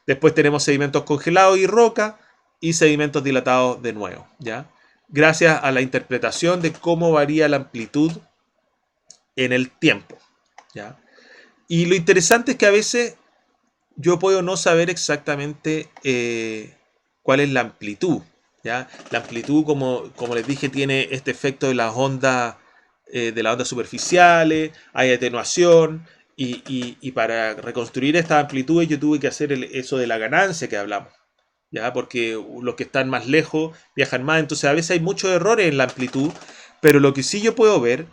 Después tenemos sedimentos congelados y roca, y sedimentos dilatados de nuevo, ¿ya? Gracias a la interpretación de cómo varía la amplitud en el tiempo, ¿ya? Y lo interesante es que a veces yo puedo no saber exactamente cuál es la amplitud, ¿ya? La amplitud, como les dije, tiene este efecto de las ondas superficiales, hay atenuación, y para reconstruir estas amplitudes yo tuve que hacer eso de la ganancia que hablamos, ¿ya? Porque los que están más lejos viajan más, entonces a veces hay muchos errores en la amplitud, pero lo que sí yo puedo ver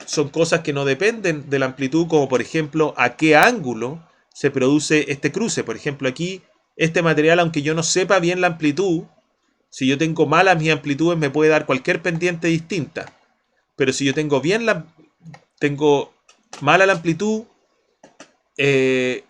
son cosas que no dependen de la amplitud, como por ejemplo a qué ángulo se produce este cruce. Por ejemplo, aquí este material, aunque yo no sepa bien la amplitud, si yo tengo malas mis amplitudes me puede dar cualquier pendiente distinta. Pero si yo tengo mala la amplitud, eh,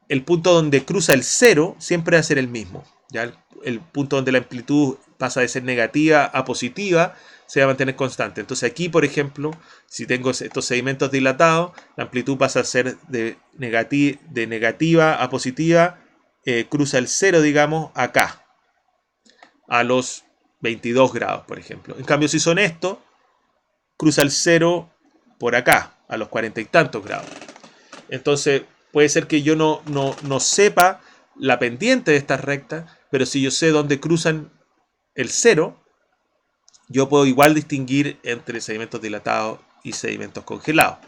el punto donde cruza el cero siempre va a ser el mismo. ¿Ya? El punto donde la amplitud pasa de ser negativa a positiva se va a mantener constante. Entonces aquí, por ejemplo, si tengo estos sedimentos dilatados, la amplitud pasa a ser de negativa a positiva, cruza el cero, digamos, acá, a los 22 grados, por ejemplo. En cambio, si son estos, cruza el cero por acá, a los 40 y tantos grados. Entonces, puede ser que yo no sepa la pendiente de estas rectas, pero si yo sé dónde cruzan el cero, yo puedo igual distinguir entre sedimentos dilatados y sedimentos congelados.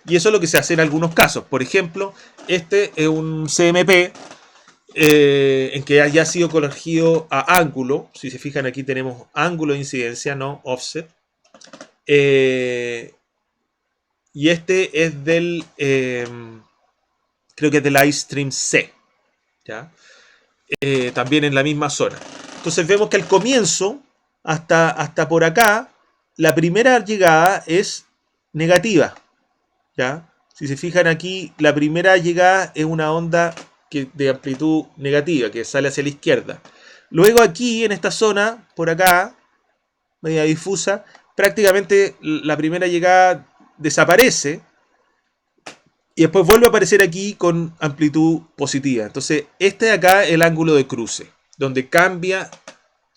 Y eso es lo que se hace en algunos casos. Por ejemplo, este es un CMP en que haya sido corregido a ángulo. Si se fijan, aquí tenemos ángulo de incidencia, no offset. Y este es del, creo que es del iStream C, ¿ya? También en la misma zona. Entonces vemos que al comienzo, hasta por acá, la primera llegada es negativa, ¿ya? Si se fijan aquí, la primera llegada es una onda de amplitud negativa, que sale hacia la izquierda. Luego aquí, en esta zona, por acá, media difusa, prácticamente la primera llegada desaparece y después vuelve a aparecer aquí con amplitud positiva. Entonces, este de acá es el ángulo de cruce, donde cambia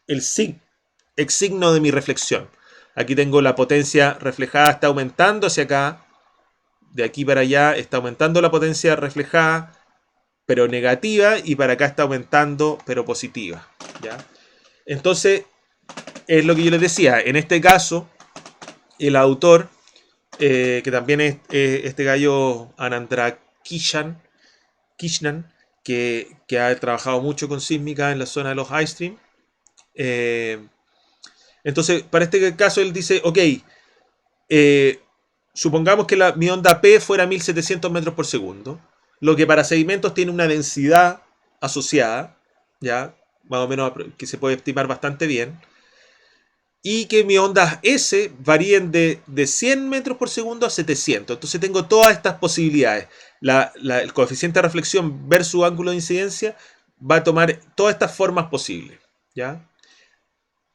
el signo de mi reflexión. Aquí tengo la potencia reflejada, está aumentando hacia acá. De aquí para allá está aumentando la potencia reflejada, pero negativa, y para acá está aumentando, pero positiva, ¿ya? Entonces, es lo que yo les decía. En este caso, el autor, que también es este gallo Anandra Krishnan, que ha trabajado mucho con sísmica en la zona de los iStream. Entonces, para este caso, él dice, ok, supongamos que mi onda P fuera 1700 metros por segundo, lo que para sedimentos tiene una densidad asociada, ya, más o menos, que se puede estimar bastante bien, y que mis ondas S varíen de 100 metros por segundo a 700. Entonces tengo todas estas posibilidades. El coeficiente de reflexión versus ángulo de incidencia va a tomar todas estas formas posibles, ¿ya?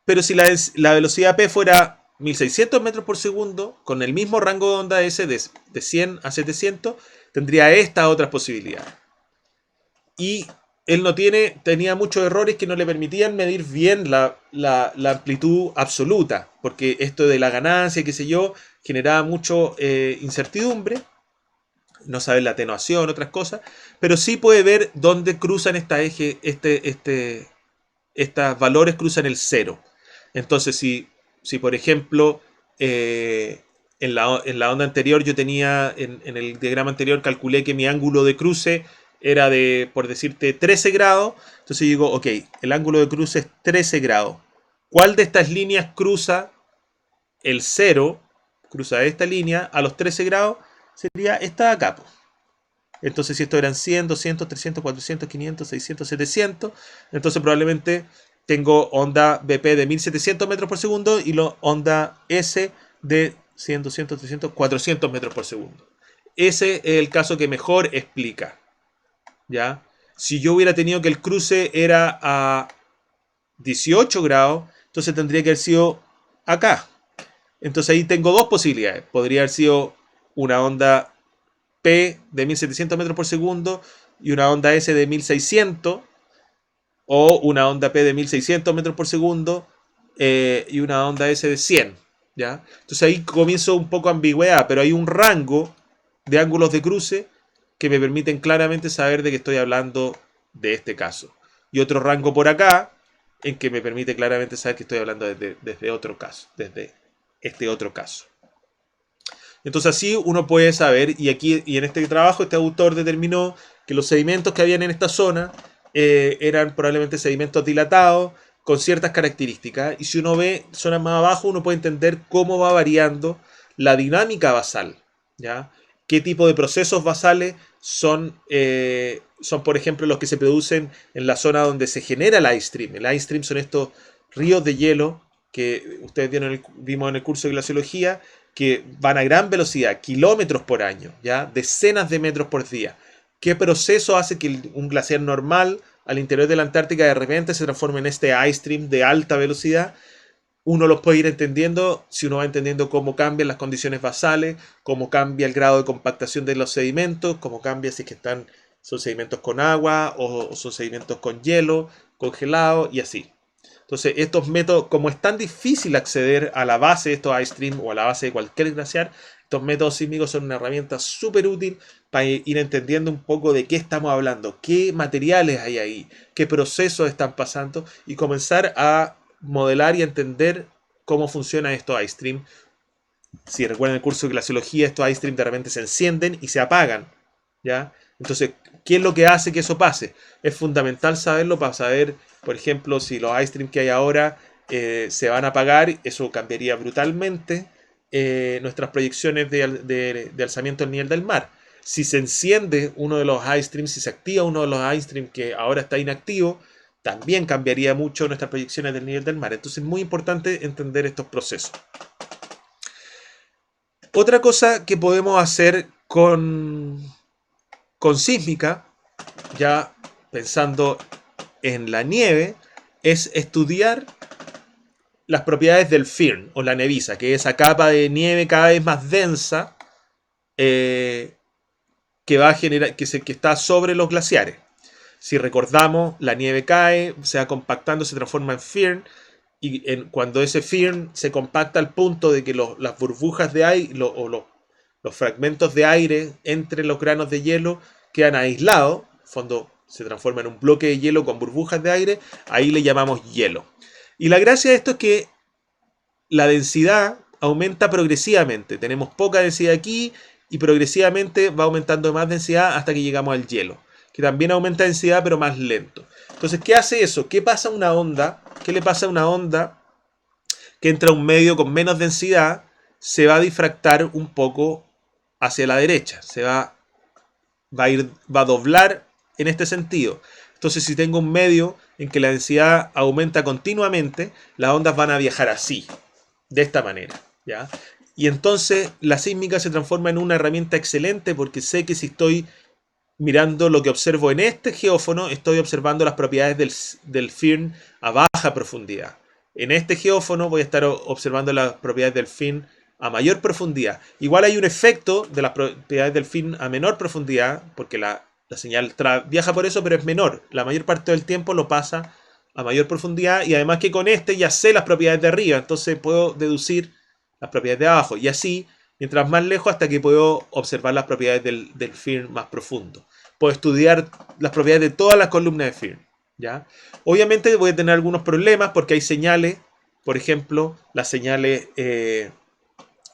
Pero si la velocidad P fuera 1600 metros por segundo, con el mismo rango de onda S de 100 a 700, tendría estas otras posibilidades. Y él tenía muchos errores que no le permitían medir bien la amplitud absoluta, porque esto de la ganancia, qué sé yo, generaba mucho incertidumbre, no saber la atenuación, otras cosas, pero sí puede ver dónde cruzan estos valores cruzan el cero. Entonces, si por ejemplo, en la onda anterior yo tenía, en el diagrama anterior calculé que mi ángulo de cruce era de, por decirte, 13 grados. Entonces yo digo, ok, el ángulo de cruce es 13 grados. ¿Cuál de estas líneas cruza el 0? Cruza esta línea a los 13 grados. Sería esta de acá. Entonces si estos eran 100, 200, 300, 400, 500, 600, 700. Entonces probablemente tengo onda BP de 1700 metros por segundo y onda S de 100, 200, 300, 400 metros por segundo. Ese es el caso que mejor explica, ¿ya? Si yo hubiera tenido que el cruce era a 18 grados, entonces tendría que haber sido acá. Entonces ahí tengo dos posibilidades. Podría haber sido una onda P de 1700 metros por segundo y una onda S de 1600, o una onda P de 1600 metros por segundo y una onda S de 100, ¿ya? Entonces ahí comienzo un poco ambigüedad, pero hay un rango de ángulos de cruce que me permiten claramente saber de que estoy hablando de este caso. Y otro rango por acá, en que me permite claramente saber que estoy hablando desde otro caso, desde este otro caso. Entonces así uno puede saber, y en este trabajo este autor determinó que los sedimentos que habían en esta zona eran probablemente sedimentos dilatados con ciertas características, y si uno ve zonas más abajo uno puede entender cómo va variando la dinámica basal, ¿ya? Qué tipo de procesos basales son por ejemplo los que se producen en la zona donde se genera el ice stream. El ice stream son estos ríos de hielo que ustedes vimos en el curso de glaciología, que van a gran velocidad, kilómetros por año, ¿ya? Decenas de metros por día. ¿Qué proceso hace que un glaciar normal al interior de la Antártica de repente se transforme en este ice stream de alta velocidad? Uno los puede ir entendiendo si uno va entendiendo cómo cambian las condiciones basales, cómo cambia el grado de compactación de los sedimentos, cómo cambia si es que son sedimentos con agua o son sedimentos con hielo, congelado y así. Entonces, estos métodos, como es tan difícil acceder a la base de estos ice stream o a la base de cualquier glaciar, estos métodos sísmicos son una herramienta súper útil para ir entendiendo un poco de qué estamos hablando, qué materiales hay ahí, qué procesos están pasando y comenzar a modelar y entender cómo funcionan estos ice stream. Si recuerdan el curso de glaciología, estos ice stream de repente se encienden y se apagan, ¿ya? Entonces, ¿qué es lo que hace que eso pase? Es fundamental saberlo para saber, por ejemplo, si los ice stream que hay ahora se van a apagar. Eso cambiaría brutalmente nuestras proyecciones de alzamiento del nivel del mar. Si se enciende uno de los ice stream, si se activa uno de los ice stream que ahora está inactivo, también cambiaría mucho nuestras proyecciones del nivel del mar. Entonces es muy importante entender estos procesos. Otra cosa que podemos hacer con sísmica, ya pensando en la nieve, es estudiar las propiedades del firn o la neviza, que es esa capa de nieve cada vez más densa que va a generar, que está sobre los glaciares. Si recordamos, la nieve cae, se va compactando, se transforma en firn, y cuando ese firn se compacta al punto de que las burbujas de aire los fragmentos de aire entre los granos de hielo quedan aislados, en fondo se transforma en un bloque de hielo con burbujas de aire, ahí le llamamos hielo. Y la gracia de esto es que la densidad aumenta progresivamente. Tenemos poca densidad aquí y progresivamente va aumentando más densidad hasta que llegamos al hielo, que también aumenta densidad pero más lento. Entonces, ¿qué hace eso? ¿Qué pasa a una onda? ¿Qué le pasa a una onda que entra a un medio con menos densidad? Se va a difractar un poco hacia la derecha. Va a doblar en este sentido. Entonces, si tengo un medio en que la densidad aumenta continuamente, las ondas van a viajar así, de esta manera, ¿ya? Y entonces la sísmica se transforma en una herramienta excelente porque sé que si estoy mirando lo que observo en este geófono, estoy observando las propiedades del firn a baja profundidad. En este geófono voy a estar observando las propiedades del firn a mayor profundidad. Igual hay un efecto de las propiedades del firn a menor profundidad, porque la señal viaja por eso, pero es menor. La mayor parte del tiempo lo pasa a mayor profundidad, y además que con este ya sé las propiedades de arriba, entonces puedo deducir las propiedades de abajo, y así mientras más lejos hasta que puedo observar las propiedades del firn más profundo. Puedo estudiar las propiedades de todas las columnas de firn, ¿ya? Obviamente voy a tener algunos problemas porque hay señales, por ejemplo, las señales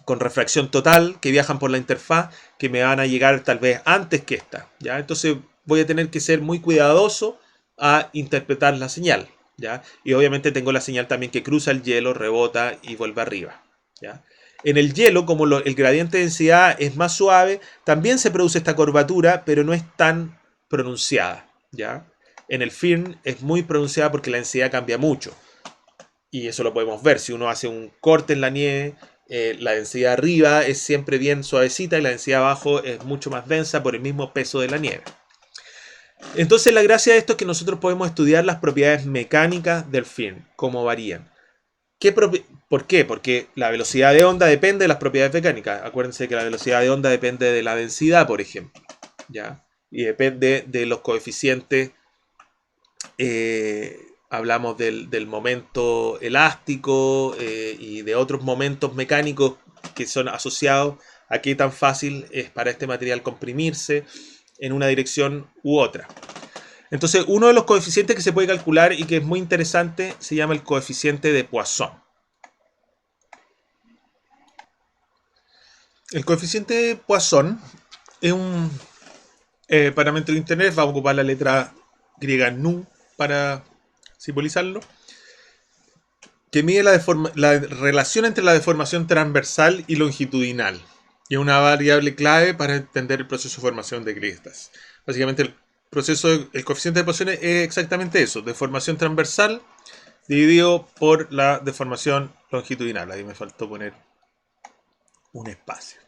con refracción total que viajan por la interfaz, que me van a llegar tal vez antes que esta, ¿ya? Entonces voy a tener que ser muy cuidadoso a interpretar la señal, ¿ya? Y obviamente tengo la señal también que cruza el hielo, rebota y vuelve arriba, ¿ya? En el hielo, como el gradiente de densidad es más suave, también se produce esta curvatura, pero no es tan pronunciada, ¿ya? En el firn es muy pronunciada porque la densidad cambia mucho. Y eso lo podemos ver. Si uno hace un corte en la nieve, la densidad arriba es siempre bien suavecita y la densidad abajo es mucho más densa por el mismo peso de la nieve. Entonces la gracia de esto es que nosotros podemos estudiar las propiedades mecánicas del firn, cómo varían. ¿Por qué? Porque la velocidad de onda depende de las propiedades mecánicas. Acuérdense que la velocidad de onda depende de la densidad, por ejemplo, ¿ya? Y depende de los coeficientes. Hablamos del momento elástico y de otros momentos mecánicos que son asociados a qué tan fácil es para este material comprimirse en una dirección u otra. Entonces, uno de los coeficientes que se puede calcular y que es muy interesante se llama el coeficiente de Poisson. El coeficiente de Poisson es un parámetro de interés. Vamos a ocupar la letra griega nu para simbolizarlo, que mide la relación entre la deformación transversal y longitudinal. Y es una variable clave para entender el proceso de formación de crestas. Básicamente el coeficiente de Poisson es exactamente eso, deformación transversal dividido por la deformación longitudinal. Ahí me faltó poner un espacio.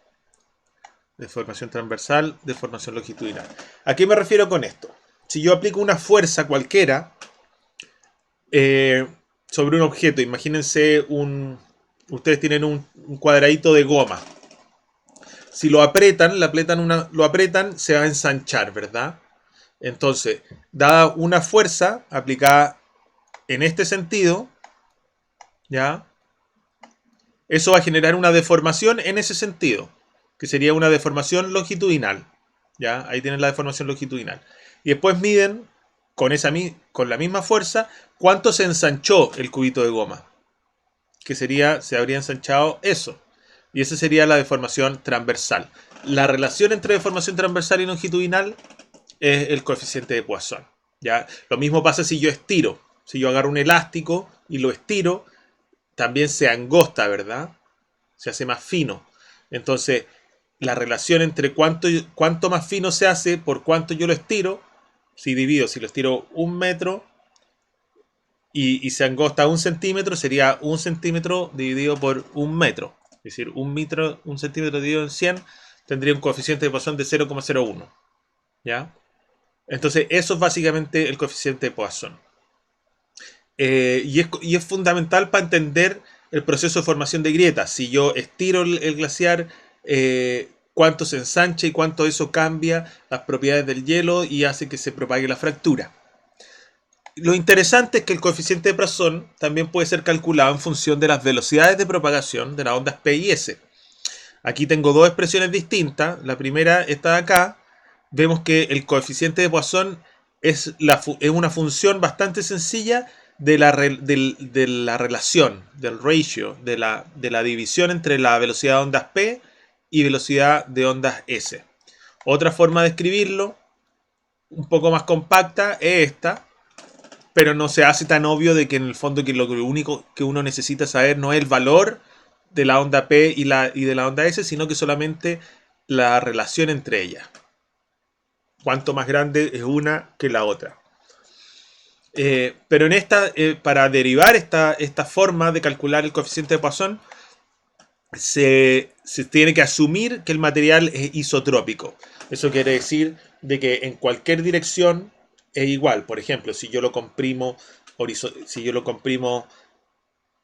Deformación transversal, deformación longitudinal. ¿A qué me refiero con esto? Si yo aplico una fuerza cualquiera sobre un objeto, imagínense ustedes tienen un cuadradito de goma. Si lo apretan, lo apretan, se va a ensanchar, ¿verdad? Entonces, dada una fuerza aplicada en este sentido, ¿ya? Eso va a generar una deformación en ese sentido, que sería una deformación longitudinal, ¿ya? Ahí tienen la deformación longitudinal. Y después miden con la misma fuerza cuánto se ensanchó el cubito de goma, que se habría ensanchado eso. Y esa sería la deformación transversal. La relación entre deformación transversal y longitudinal es el coeficiente de Poisson, ¿ya? Lo mismo pasa si yo estiro. Si yo agarro un elástico y lo estiro, también se angosta, ¿verdad? Se hace más fino. Entonces, la relación entre cuánto más fino se hace por cuánto yo lo estiro, si lo estiro 1 metro y se angosta 1 centímetro, sería 1 centímetro dividido por 1 metro. Es decir, 1 centímetro dividido en 100 tendría un coeficiente de Poisson de 0,01. ¿Ya? Entonces, eso es básicamente el coeficiente de Poisson. Y es fundamental para entender el proceso de formación de grietas. Si yo estiro el glaciar, cuánto se ensancha y cuánto eso cambia las propiedades del hielo y hace que se propague la fractura. Lo interesante es que el coeficiente de Poisson también puede ser calculado en función de las velocidades de propagación de las ondas P y S. Aquí tengo dos expresiones distintas. La primera, esta de acá, vemos que el coeficiente de Poisson es una función bastante sencilla de la relación, del ratio, de la división entre la velocidad de ondas P y velocidad de ondas S. Otra forma de escribirlo, un poco más compacta, es esta, pero no se hace tan obvio de que en el fondo que lo único que uno necesita saber no es el valor de la onda P y de la onda S, sino que solamente la relación entre ellas. Cuanto más grande es una que la otra. Pero para derivar esta forma de calcular el coeficiente de Poisson, se tiene que asumir que el material es isotrópico. Eso quiere decir de que en cualquier dirección es igual. Por ejemplo, si yo lo comprimo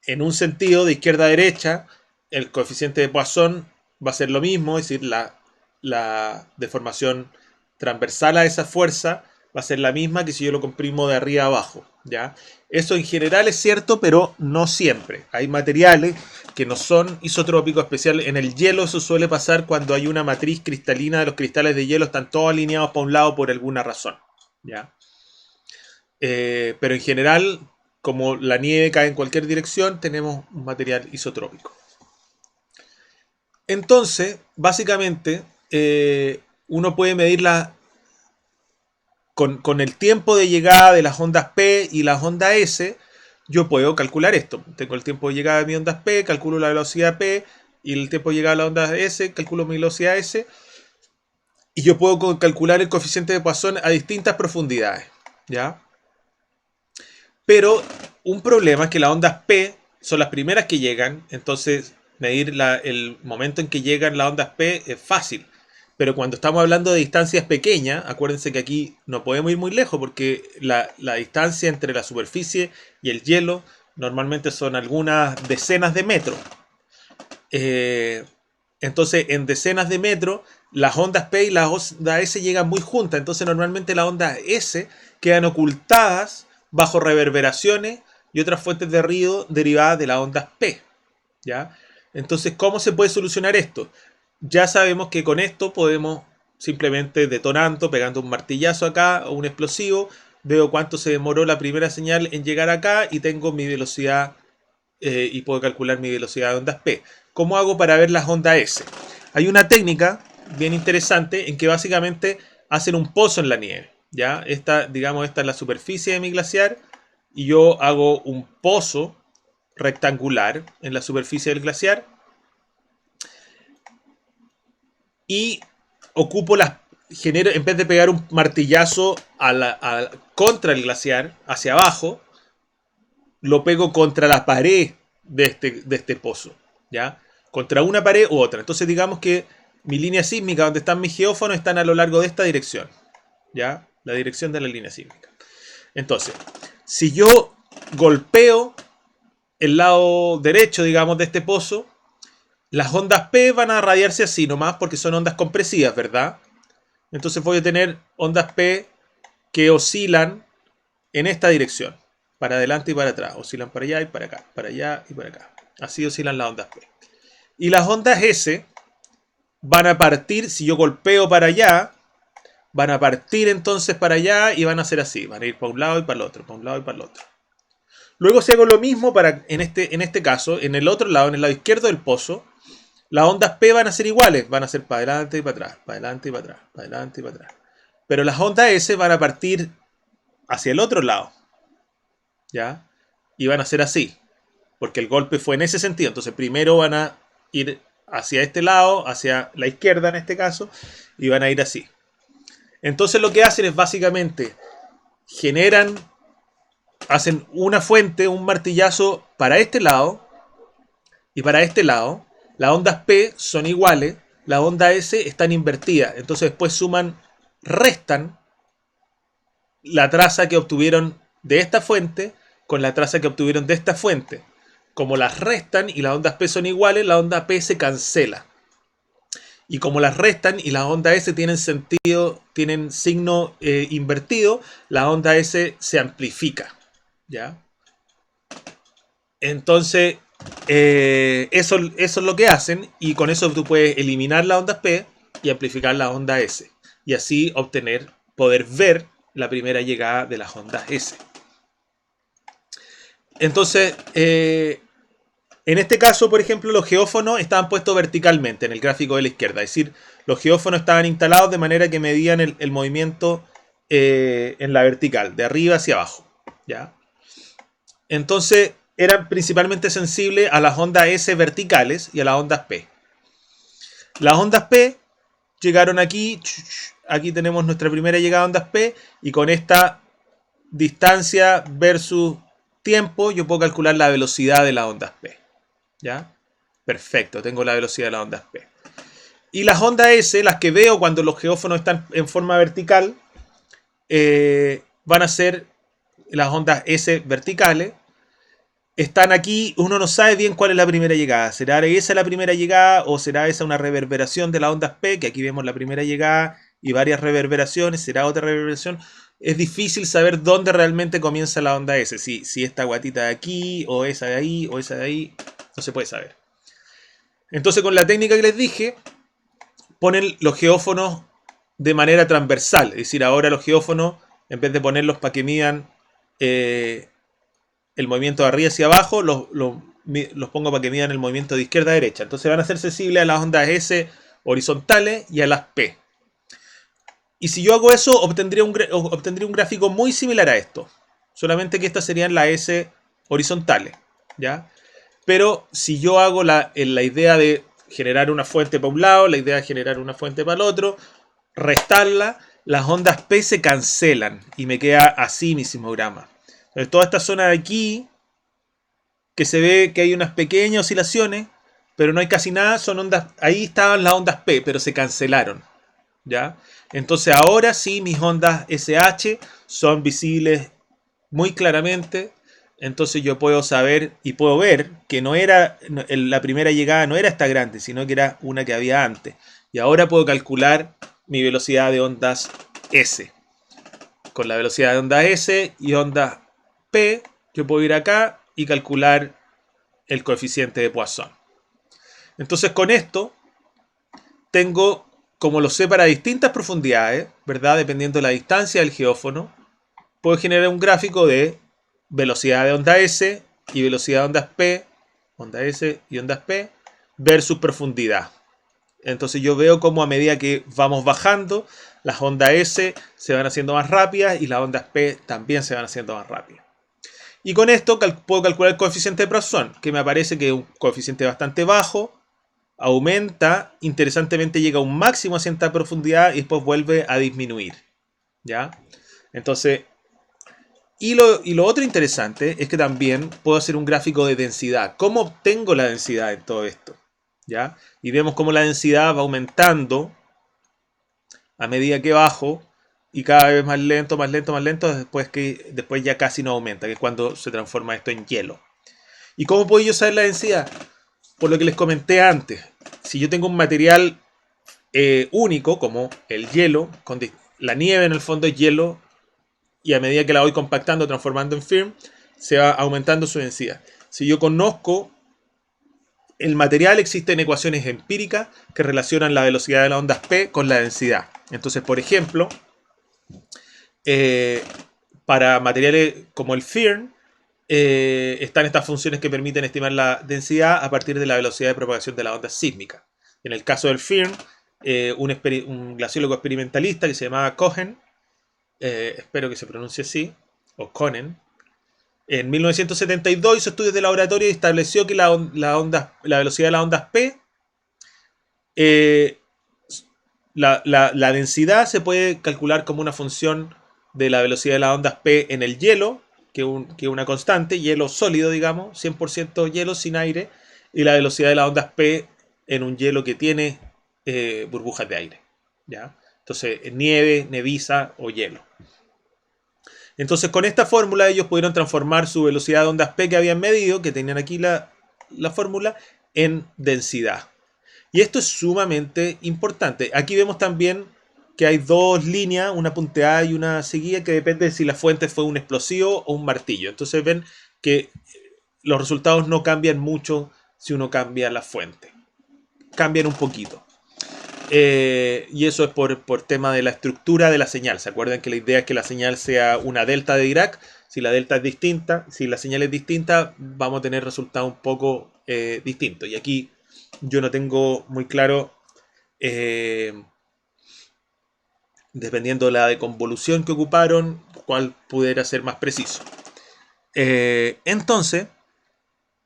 en un sentido de izquierda a derecha, el coeficiente de Poisson va a ser lo mismo, es decir, la deformación transversal a esa fuerza va a ser la misma que si yo lo comprimo de arriba a abajo, ¿ya? Eso en general es cierto, pero no siempre. Hay materiales que no son isotrópicos, especial en el hielo. Eso suele pasar cuando hay una matriz cristalina de los cristales de hielo, están todos alineados para un lado por alguna razón, ¿ya? Pero en general, como la nieve cae en cualquier dirección, tenemos un material isotrópico. Entonces, básicamente, uno puede medirla con el tiempo de llegada de las ondas P y las ondas S. Yo puedo calcular esto. Tengo el tiempo de llegada de mis ondas P, calculo la velocidad P, y el tiempo de llegada de las ondas S, calculo mi velocidad S. Y yo puedo calcular el coeficiente de Poisson a distintas profundidades, ¿ya? Pero un problema es que las ondas P son las primeras que llegan, entonces medir el momento en que llegan las ondas P es fácil. Pero cuando estamos hablando de distancias pequeñas, acuérdense que aquí no podemos ir muy lejos porque la distancia entre la superficie y el hielo normalmente son algunas decenas de metros. Entonces, en decenas de metros, las ondas P y las ondas S llegan muy juntas. Entonces, normalmente las ondas S quedan ocultadas bajo reverberaciones y otras fuentes de ruido derivadas de las ondas P, ¿ya? Entonces, ¿cómo se puede solucionar esto? Ya sabemos que con esto podemos simplemente detonando, pegando un martillazo acá o un explosivo, veo cuánto se demoró la primera señal en llegar acá y tengo mi velocidad y puedo calcular mi velocidad de ondas P. ¿Cómo hago para ver las ondas S? Hay una técnica bien interesante en que básicamente hacen un pozo en la nieve, ¿ya? Esta es la superficie de mi glaciar y yo hago un pozo rectangular en la superficie del glaciar y ocupo en vez de pegar un martillazo contra el glaciar hacia abajo, lo pego contra la pared de este pozo, ¿ya? contra una pared u otra. Entonces digamos que mi línea sísmica, donde están mis geófonos, están a lo largo de esta dirección. ¿Ya? La dirección de la línea sísmica. Entonces, si yo golpeo el lado derecho, digamos, de este pozo, las ondas P van a radiarse así nomás porque son ondas compresivas, ¿verdad? Entonces voy a tener ondas P que oscilan en esta dirección, para adelante y para atrás. Oscilan para allá y para acá, para allá y para acá. Así oscilan las ondas P. Y las ondas S van a partir, si yo golpeo para allá, van a partir entonces para allá y van a ser así. Van a ir para un lado y para el otro, para un lado y para el otro. Luego si hago lo mismo para, en este caso, en el otro lado, en el lado izquierdo del pozo, las ondas P van a ser iguales. Van a ser para adelante y para atrás, para adelante y para atrás, para adelante y para atrás. Pero las ondas S van a partir hacia el otro lado. ¿Ya? Y van a ser así. Porque el golpe fue en ese sentido. Entonces primero van a ir hacia este lado, hacia la izquierda en este caso, y van a ir así. Entonces lo que hacen es básicamente hacen una fuente, un martillazo para este lado y para este lado. Las ondas P son iguales, las ondas S están invertidas. Entonces después restan la traza que obtuvieron de esta fuente con la traza que obtuvieron de esta fuente. Como las restan y las ondas P son iguales, la onda P se cancela. Y como las restan y las ondas S tienen signo invertido, la onda S se amplifica. ¿Ya? Entonces, eso es lo que hacen, y con eso tú puedes eliminar las ondas P y amplificar la onda S. Y así poder ver la primera llegada de las ondas S. Entonces, en este caso, por ejemplo, los geófonos estaban puestos verticalmente en el gráfico de la izquierda. Es decir, los geófonos estaban instalados de manera que medían el movimiento en la vertical, de arriba hacia abajo. ¿Ya? Entonces, eran principalmente sensibles a las ondas S verticales y a las ondas P. Las ondas P llegaron aquí. Aquí tenemos nuestra primera llegada a ondas P. Y con esta distancia versus tiempo, yo puedo calcular la velocidad de las ondas P. ¿Ya? Perfecto, tengo la velocidad de las ondas P. Y las ondas S, las que veo cuando los geófonos están en forma vertical, van a ser las ondas S verticales. Están aquí, uno no sabe bien cuál es la primera llegada. ¿Será esa la primera llegada o será esa una reverberación de las ondas P? Que aquí vemos la primera llegada y varias reverberaciones. ¿Será otra reverberación? Es difícil saber dónde realmente comienza la onda S. Si esta guatita de aquí, o esa de ahí, o esa de ahí. No se puede saber. Entonces, con la técnica que les dije, ponen los geófonos de manera transversal. Es decir, ahora los geófonos, en vez de ponerlos para que midan el movimiento de arriba hacia abajo, los pongo para que midan el movimiento de izquierda a derecha. Entonces van a ser sensibles a las ondas S horizontales y a las P. Y si yo hago eso, obtendría un gráfico muy similar a esto. Solamente que estas serían las S horizontales. ¿Ya? Pero si yo hago la idea de generar una fuente para un lado, la idea de generar una fuente para el otro, restarla, las ondas P se cancelan y me queda así mi sismograma. Entonces, toda esta zona de aquí, que se ve que hay unas pequeñas oscilaciones, pero no hay casi nada, son ondas. Ahí estaban las ondas P, pero se cancelaron. ¿Ya? Entonces ahora sí mis ondas SH son visibles muy claramente. Entonces yo puedo saber y puedo ver que la primera llegada no era esta grande, sino que era una que había antes. Y ahora puedo calcular mi velocidad de ondas S. Con la velocidad de ondas S y ondas P, yo puedo ir acá y calcular el coeficiente de Poisson. Entonces con esto tengo, como lo sé para distintas profundidades, ¿verdad? Dependiendo de la distancia del geófono, puedo generar un gráfico de velocidad de onda S y velocidad de ondas P, onda S y ondas P, versus profundidad. Entonces yo veo cómo a medida que vamos bajando, las ondas S se van haciendo más rápidas y las ondas P también se van haciendo más rápidas. Y con esto puedo calcular el coeficiente de Poisson, que me aparece que es un coeficiente bastante bajo, aumenta, interesantemente llega a un máximo a cierta profundidad y después vuelve a disminuir. ¿Ya? Entonces, y lo otro interesante es que también puedo hacer un gráfico de densidad. ¿Cómo obtengo la densidad en todo esto? ¿ya? Y vemos cómo la densidad va aumentando a medida que bajo y cada vez más lento, más lento, más lento, después ya casi no aumenta, que es cuando se transforma esto en hielo. ¿Y cómo puedo yo saber la densidad? Por lo que les comenté antes. Si yo tengo un material único, como el hielo, la nieve en el fondo es hielo, y a medida que la voy compactando, transformando en film, se va aumentando su densidad. Si yo conozco el material, existen ecuaciones empíricas que relacionan la velocidad de las ondas P con la densidad. Entonces, por ejemplo, para materiales como el firn, están estas funciones que permiten estimar la densidad a partir de la velocidad de propagación de la onda sísmica. En el caso del firn, un glaciólogo experimentalista que se llamaba Cohen, espero que se pronuncie así, o Cohen, en 1972 hizo estudios de laboratorio y estableció que la velocidad de las ondas P, la densidad se puede calcular como una función de la velocidad de las ondas P en el hielo, que es una constante, hielo sólido, digamos, 100% hielo sin aire, y la velocidad de las ondas P en un hielo que tiene burbujas de aire, ¿ya? Entonces, nieve, neviza o hielo. Entonces, con esta fórmula ellos pudieron transformar su velocidad de ondas P que habían medido, que tenían aquí la fórmula, en densidad. Y esto es sumamente importante. Aquí vemos también que hay dos líneas, una punteada y una seguida, que depende de si la fuente fue un explosivo o un martillo. Entonces ven que los resultados no cambian mucho si uno cambia la fuente. Cambian un poquito. Y eso es por tema de la estructura de la señal. ¿Se acuerdan que la idea es que la señal sea una delta de Dirac? Si la delta es distinta, si la señal es distinta, vamos a tener resultados un poco distintos. Y aquí yo no tengo muy claro, dependiendo de la deconvolución que ocuparon, cuál pudiera ser más preciso. Entonces,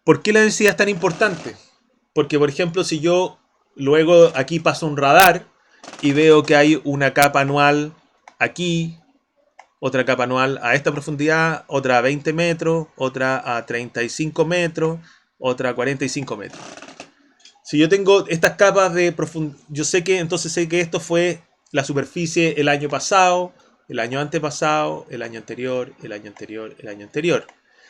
¿por qué la densidad es tan importante? Porque, por ejemplo, si yo luego aquí paso un radar y veo que hay una capa anual aquí, otra capa anual a esta profundidad, otra a 20 metros, otra a 35 metros, otra a 45 metros. Si yo tengo estas capas de profundidad, yo sé que esto fue la superficie el año pasado, el año antepasado, el año anterior, el año anterior, el año anterior.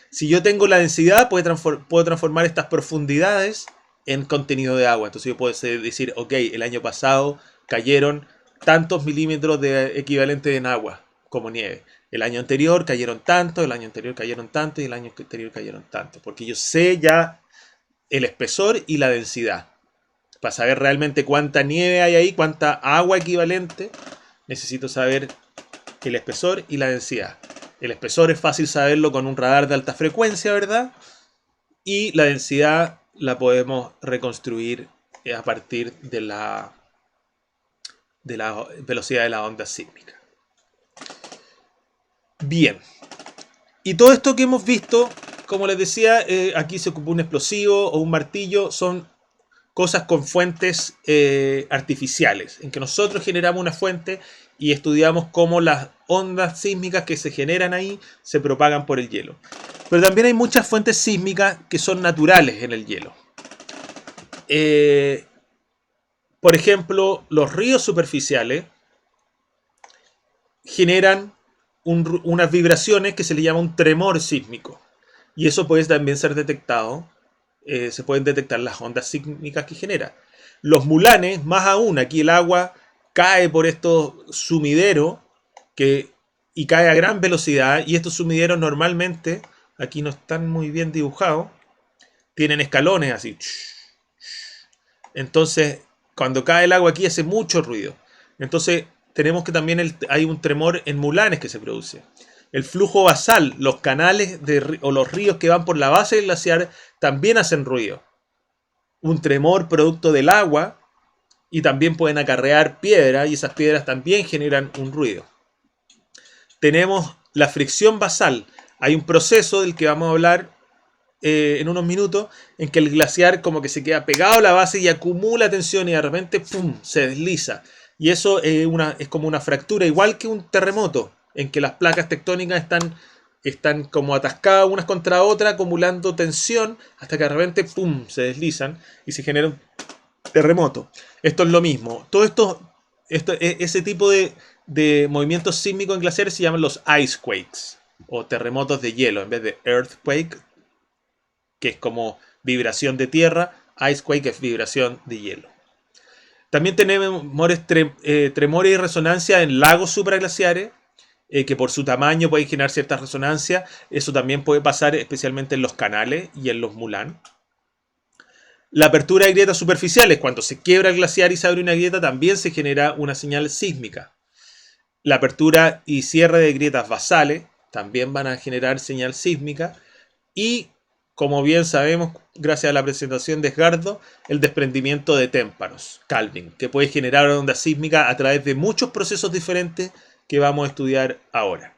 Si yo tengo la densidad, puedo transformar estas profundidades en contenido de agua. Entonces yo puedo decir, ok, el año pasado cayeron tantos milímetros de equivalente en agua, como nieve. El año anterior cayeron tanto, el año anterior cayeron tanto y el año anterior cayeron tanto. Porque yo sé ya el espesor y la densidad. Para saber realmente cuánta nieve hay ahí, cuánta agua equivalente, necesito saber el espesor y la densidad. El espesor es fácil saberlo con un radar de alta frecuencia, ¿verdad? Y la densidad la podemos reconstruir a partir de la velocidad de la onda sísmica. Bien. Y todo esto que hemos visto, como les decía, aquí se ocupó un explosivo o un martillo, son cosas con fuentes artificiales, en que nosotros generamos una fuente y estudiamos cómo las ondas sísmicas que se generan ahí se propagan por el hielo. Pero también hay muchas fuentes sísmicas que son naturales en el hielo. Por ejemplo, los ríos superficiales generan unas vibraciones que se le llama un tremor sísmico. Y eso puede también ser detectado. Se pueden detectar las ondas sísmicas que genera. Los mulanes, más aún, aquí el agua cae por estos sumideros y cae a gran velocidad. Y estos sumideros normalmente, aquí no están muy bien dibujados, tienen escalones así. Entonces, cuando cae el agua aquí hace mucho ruido. Entonces, tenemos que también hay un tremor en mulanes que se produce. El flujo basal, los canales o los ríos que van por la base del glaciar también hacen ruido. Un tremor producto del agua y también pueden acarrear piedra y esas piedras también generan un ruido. Tenemos la fricción basal. Hay un proceso del que vamos a hablar en unos minutos en que el glaciar como que se queda pegado a la base y acumula tensión y de repente ¡pum!, se desliza. Y eso es como una fractura, igual que un terremoto, en que las placas tectónicas están como atascadas unas contra otras, acumulando tensión, hasta que de repente ¡pum!, se deslizan y se genera terremoto. Esto es lo mismo. Todo ese tipo de movimientos sísmicos en glaciares se llaman los icequakes o terremotos de hielo en vez de earthquake, que es como vibración de tierra. Icequake es vibración de hielo. También tenemos tremores y resonancia en lagos supraglaciares, que por su tamaño pueden generar ciertas resonancias. Eso también puede pasar especialmente en los canales y en los Mulan. La apertura de grietas superficiales, cuando se quiebra el glaciar y se abre una grieta, también se genera una señal sísmica. La apertura y cierre de grietas basales también van a generar señal sísmica. Y, como bien sabemos, gracias a la presentación de Edgardo, el desprendimiento de témpanos, calving, que puede generar onda sísmica a través de muchos procesos diferentes que vamos a estudiar ahora.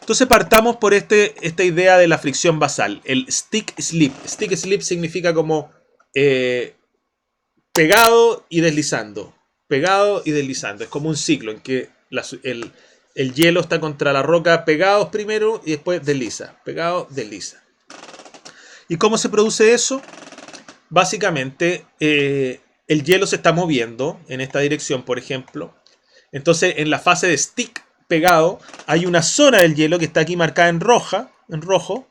Entonces partamos por esta idea de la fricción basal, el stick slip. Stick slip significa como pegado y deslizando. Pegado y deslizando. Es como un ciclo en que el hielo está contra la roca pegados primero y después desliza. Pegado, desliza. ¿Y cómo se produce eso? Básicamente, el hielo se está moviendo en esta dirección, por ejemplo. Entonces, en la fase de stick pegado, hay una zona del hielo que está aquí marcada en rojo,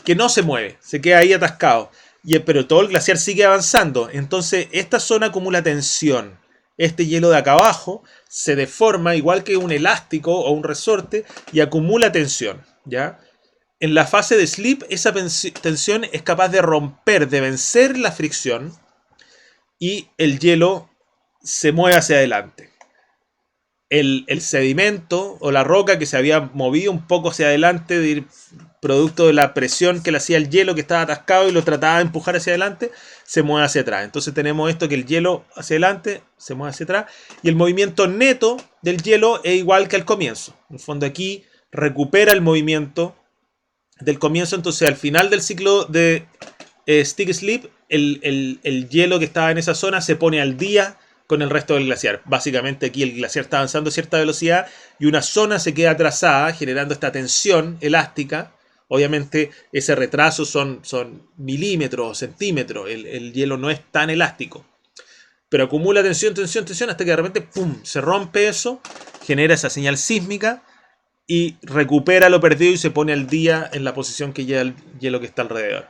que no se mueve, se queda ahí atascado. Pero todo el glaciar sigue avanzando. Entonces, esta zona acumula tensión. Este hielo de acá abajo se deforma igual que un elástico o un resorte y acumula tensión, ¿ya? En la fase de slip, esa tensión es capaz de romper, de vencer la fricción y el hielo se mueve hacia adelante. El sedimento o la roca que se había movido un poco hacia adelante producto de la presión que le hacía el hielo que estaba atascado y lo trataba de empujar hacia adelante, se mueve hacia atrás. Entonces tenemos esto que el hielo hacia adelante se mueve hacia atrás y el movimiento neto del hielo es igual que al comienzo. En el fondo aquí recupera el movimiento del comienzo, entonces al final del ciclo de stick slip, el hielo que estaba en esa zona se pone al día con el resto del glaciar. Básicamente aquí el glaciar está avanzando a cierta velocidad y una zona se queda atrasada, generando esta tensión elástica. Obviamente ese retraso son milímetros o centímetros, el hielo no es tan elástico. Pero acumula tensión hasta que de repente ¡pum!, se rompe eso, genera esa señal sísmica y recupera lo perdido y se pone al día en la posición que lleva el hielo que está alrededor.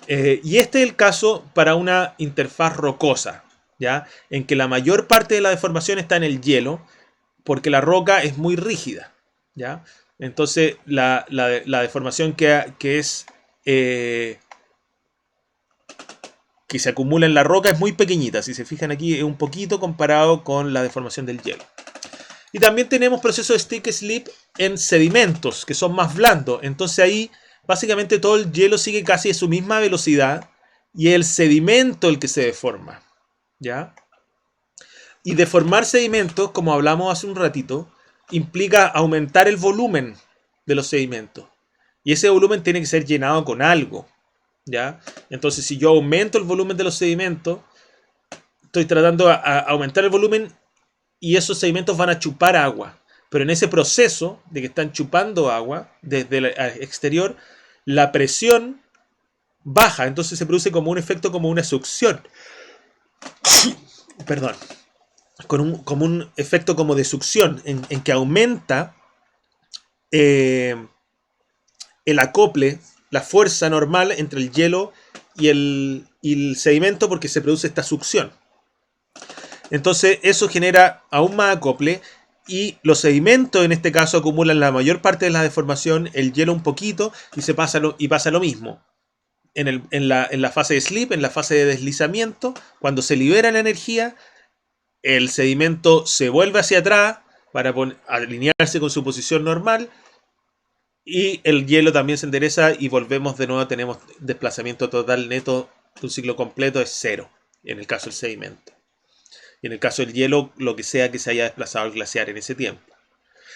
Y este es el caso para una interfaz rocosa, ¿ya? En que la mayor parte de la deformación está en el hielo, porque la roca es muy rígida, ¿ya? Entonces la deformación que se acumula en la roca es muy pequeñita. Si se fijan aquí es un poquito comparado con la deformación del hielo. Y también tenemos procesos de stick slip en sedimentos, que son más blandos. Entonces ahí básicamente todo el hielo sigue casi a su misma velocidad y es el sedimento el que se deforma, ¿ya? Y deformar sedimentos, como hablamos hace un ratito, implica aumentar el volumen de los sedimentos. Y ese volumen tiene que ser llenado con algo, ¿ya? Entonces si yo aumento el volumen de los sedimentos, estoy tratando de aumentar el volumen y esos sedimentos van a chupar agua. Pero en ese proceso de que están chupando agua desde el exterior, la presión baja. Entonces se produce como un efecto, como una succión. Perdón. Como un efecto como de succión, en que aumenta el acople, la fuerza normal entre el hielo y el sedimento, porque se produce esta succión. Entonces eso genera aún más acople y los sedimentos en este caso acumulan la mayor parte de la deformación, el hielo un poquito y pasa lo mismo. En la fase de slip, en la fase de deslizamiento, cuando se libera la energía, el sedimento se vuelve hacia atrás para alinearse con su posición normal y el hielo también se endereza y volvemos de nuevo, tenemos desplazamiento total neto de un ciclo completo es 0 en el caso del sedimento. Y en el caso del hielo, lo que sea que se haya desplazado el glaciar en ese tiempo.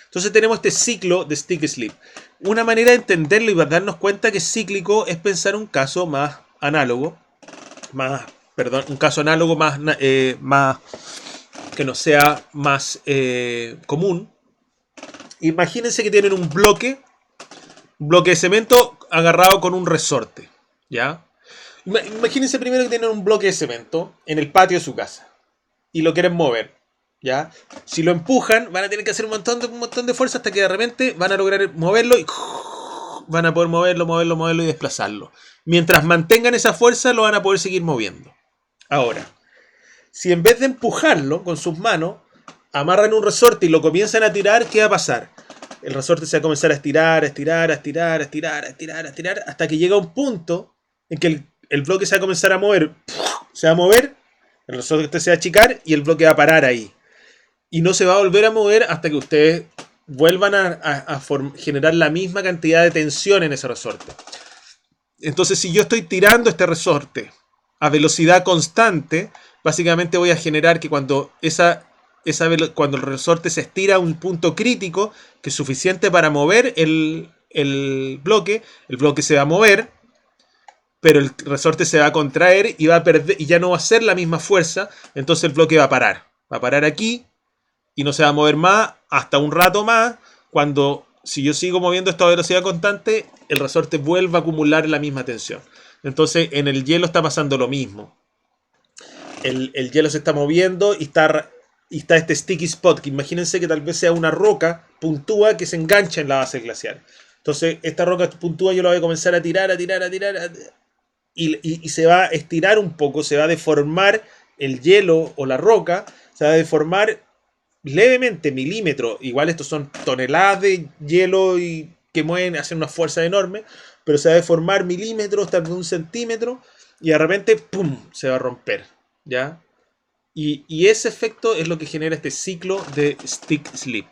Entonces tenemos este ciclo de stick slip. Una manera de entenderlo y darnos cuenta que es cíclico es pensar un caso más análogo. Un caso análogo más que no sea más común. Imagínense que tienen un bloque de cemento agarrado con un resorte, ¿ya? Imagínense primero que tienen un bloque de cemento en el patio de su casa y lo quieren mover, ¿ya? Si lo empujan, van a tener que hacer un montón de fuerza hasta que de repente van a lograr moverlo y van a poder moverlo y desplazarlo. Mientras mantengan esa fuerza, lo van a poder seguir moviendo. Ahora, si en vez de empujarlo con sus manos, amarran un resorte y lo comienzan a tirar, ¿qué va a pasar? El resorte se va a comenzar a estirar, hasta que llega un punto en que el bloque se va a comenzar a mover. Se va a mover, el resorte se va a achicar y el bloque va a parar ahí. Y no se va a volver a mover hasta que ustedes vuelvan a generar la misma cantidad de tensión en ese resorte. Entonces, si yo estoy tirando este resorte a velocidad constante, básicamente voy a generar que cuando cuando el resorte se estira a un punto crítico, que es suficiente para mover el bloque se va a mover, pero el resorte se va a contraer y va a perder, y ya no va a ser la misma fuerza, entonces el bloque va a parar. Va a parar aquí y no se va a mover más hasta un rato más, cuando, si yo sigo moviendo esto a velocidad constante, el resorte vuelve a acumular la misma tensión. Entonces en el hielo está pasando lo mismo. El hielo se está moviendo y está este sticky spot, que imagínense que tal vez sea una roca puntúa que se engancha en la base glacial. Entonces esta roca puntúa yo la voy a comenzar a tirar, y se va a estirar un poco, se va a deformar el hielo o la roca, se va a deformar levemente, milímetros. Igual estos son toneladas de hielo y que mueven, hacen una fuerza enorme, pero se va a deformar milímetros, tal vez 1 centímetro, y de repente, ¡pum!, se va a romper, ¿ya? Y ese efecto es lo que genera este ciclo de stick slip,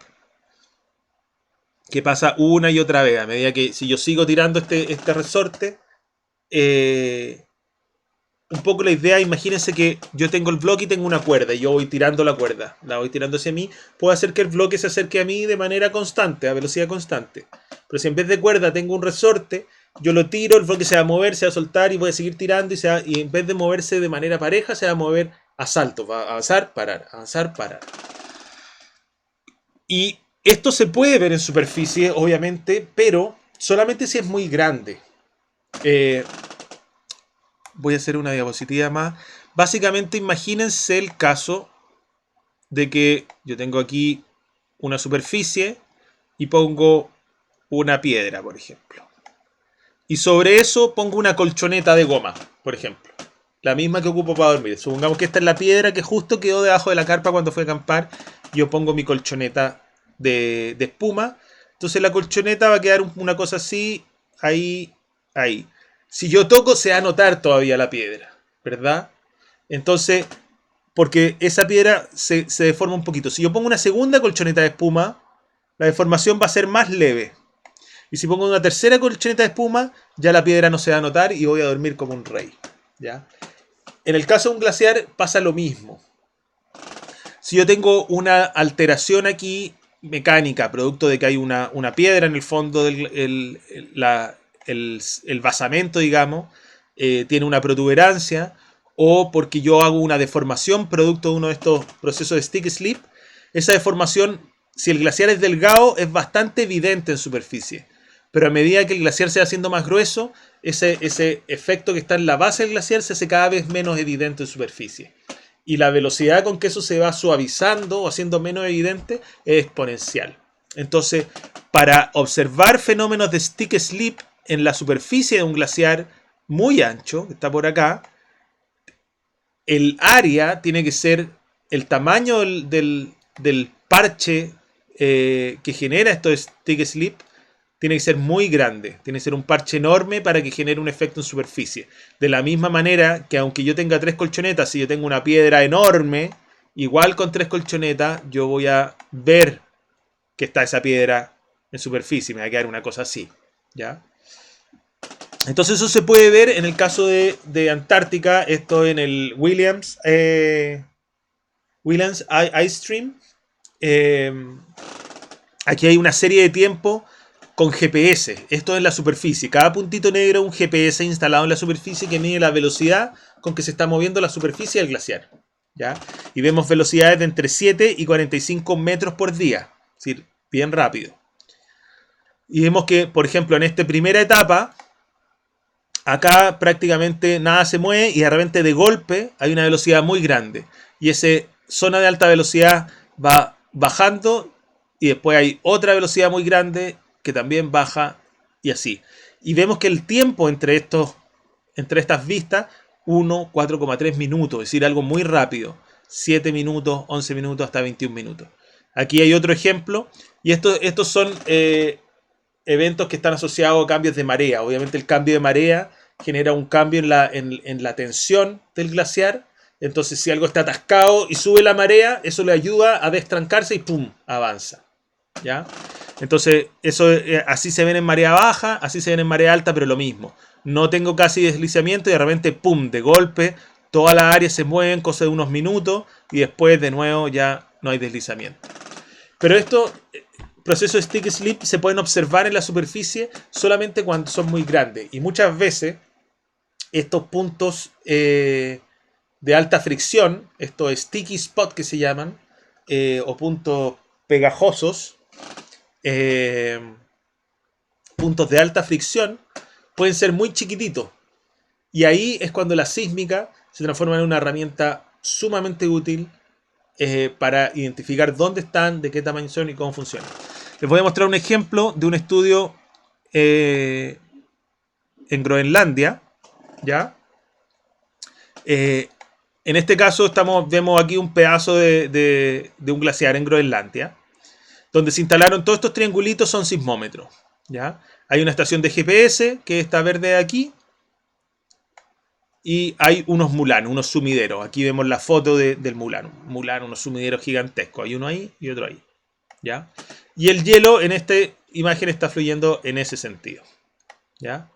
que pasa una y otra vez, a medida que si yo sigo tirando este resorte, un poco la idea, imagínense que yo tengo el bloque y tengo una cuerda y yo voy tirando la cuerda, la voy tirando hacia mí, puedo hacer que el bloque se acerque a mí de manera constante, a velocidad constante. Pero si en vez de cuerda tengo un resorte, yo lo tiro, el bloque se va a mover, se va a soltar y voy a seguir tirando y en vez de moverse de manera pareja, se va a mover a saltos, va a avanzar, parar, avanzar, parar. Y esto se puede ver en superficie, obviamente, pero solamente si es muy grande. Voy a hacer una diapositiva más. Básicamente imagínense el caso de que yo tengo aquí una superficie y pongo una piedra, por ejemplo. Y sobre eso pongo una colchoneta de goma, por ejemplo. La misma que ocupo para dormir. Supongamos que esta es la piedra que justo quedó debajo de la carpa cuando fui a acampar. Yo pongo mi colchoneta de espuma. Entonces la colchoneta va a quedar una cosa así, ahí. Si yo toco, se va a notar todavía la piedra, ¿verdad? Entonces, porque esa piedra se deforma un poquito. Si yo pongo una segunda colchoneta de espuma, la deformación va a ser más leve. Y si pongo una tercera colchoneta de espuma, ya la piedra no se va a notar y voy a dormir como un rey, ¿ya? En el caso de un glaciar pasa lo mismo. Si yo tengo una alteración aquí mecánica, producto de que hay una piedra en el fondo del el basamento, digamos, tiene una protuberancia, o porque yo hago una deformación producto de uno de estos procesos de stick slip, esa deformación, si el glaciar es delgado, es bastante evidente en superficie. Pero a medida que el glaciar se va haciendo más grueso, ese efecto que está en la base del glaciar se hace cada vez menos evidente en superficie. Y la velocidad con que eso se va suavizando o haciendo menos evidente es exponencial. Entonces, para observar fenómenos de stick slip en la superficie de un glaciar muy ancho, que está por acá, el área tiene que ser el tamaño del parche que genera esto de stick slip, tiene que ser muy grande, tiene que ser un parche enorme para que genere un efecto en superficie. De la misma manera que aunque yo tenga 3 colchonetas, si yo tengo una piedra enorme, igual con 3 colchonetas yo voy a ver que está esa piedra en superficie, me va a quedar una cosa así, ¿ya? Entonces eso se puede ver en el caso de Antártica, esto en el Williams Ice Stream. Aquí hay una serie de tiempo con GPS. Esto es la superficie. Cada puntito negro es un GPS instalado en la superficie que mide la velocidad con que se está moviendo la superficie del glaciar, ¿ya? Y vemos velocidades de entre 7 y 45 metros por día. Es decir, bien rápido. Y vemos que, por ejemplo, en esta primera etapa, acá prácticamente nada se mueve y de repente de golpe hay una velocidad muy grande. Y esa zona de alta velocidad va bajando y después hay otra velocidad muy grande que también baja y así. Y vemos que el tiempo entre estas vistas, 4,3 minutos, es decir, algo muy rápido. 7 minutos, 11 minutos, hasta 21 minutos. Aquí hay otro ejemplo. Y estos son eventos que están asociados a cambios de marea. Obviamente el cambio de marea genera un cambio en la tensión del glaciar. Entonces si algo está atascado y sube la marea, eso le ayuda a destrancarse y ¡pum! Avanza. ¿Ya? Entonces eso así se ven en marea baja, así se ven en marea alta, pero lo mismo. No tengo casi deslizamiento y de repente ¡pum! De golpe todas las áreas se mueven, cosa de unos minutos, y después de nuevo ya no hay deslizamiento. Pero estos procesos de stick slip se pueden observar en la superficie solamente cuando son muy grandes. Y muchas veces estos puntos de alta fricción, estos sticky spot que se llaman, o puntos pegajosos, puntos de alta fricción, pueden ser muy chiquititos. Y ahí es cuando la sísmica se transforma en una herramienta sumamente útil para identificar dónde están, de qué tamaño son y cómo funcionan. Les voy a mostrar un ejemplo de un estudio en Groenlandia. ¿Ya? En este caso vemos aquí un pedazo de un glaciar en Groenlandia, donde se instalaron todos estos triangulitos, son sismómetros. ¿Ya? Hay una estación de GPS, que está verde de aquí, y hay unos Mulan, unos sumideros. Aquí vemos la foto del Mulan. Mulan, unos sumideros gigantescos. Hay uno ahí y otro ahí. ¿Ya? Y el hielo en esta imagen está fluyendo en ese sentido. ¿Ya?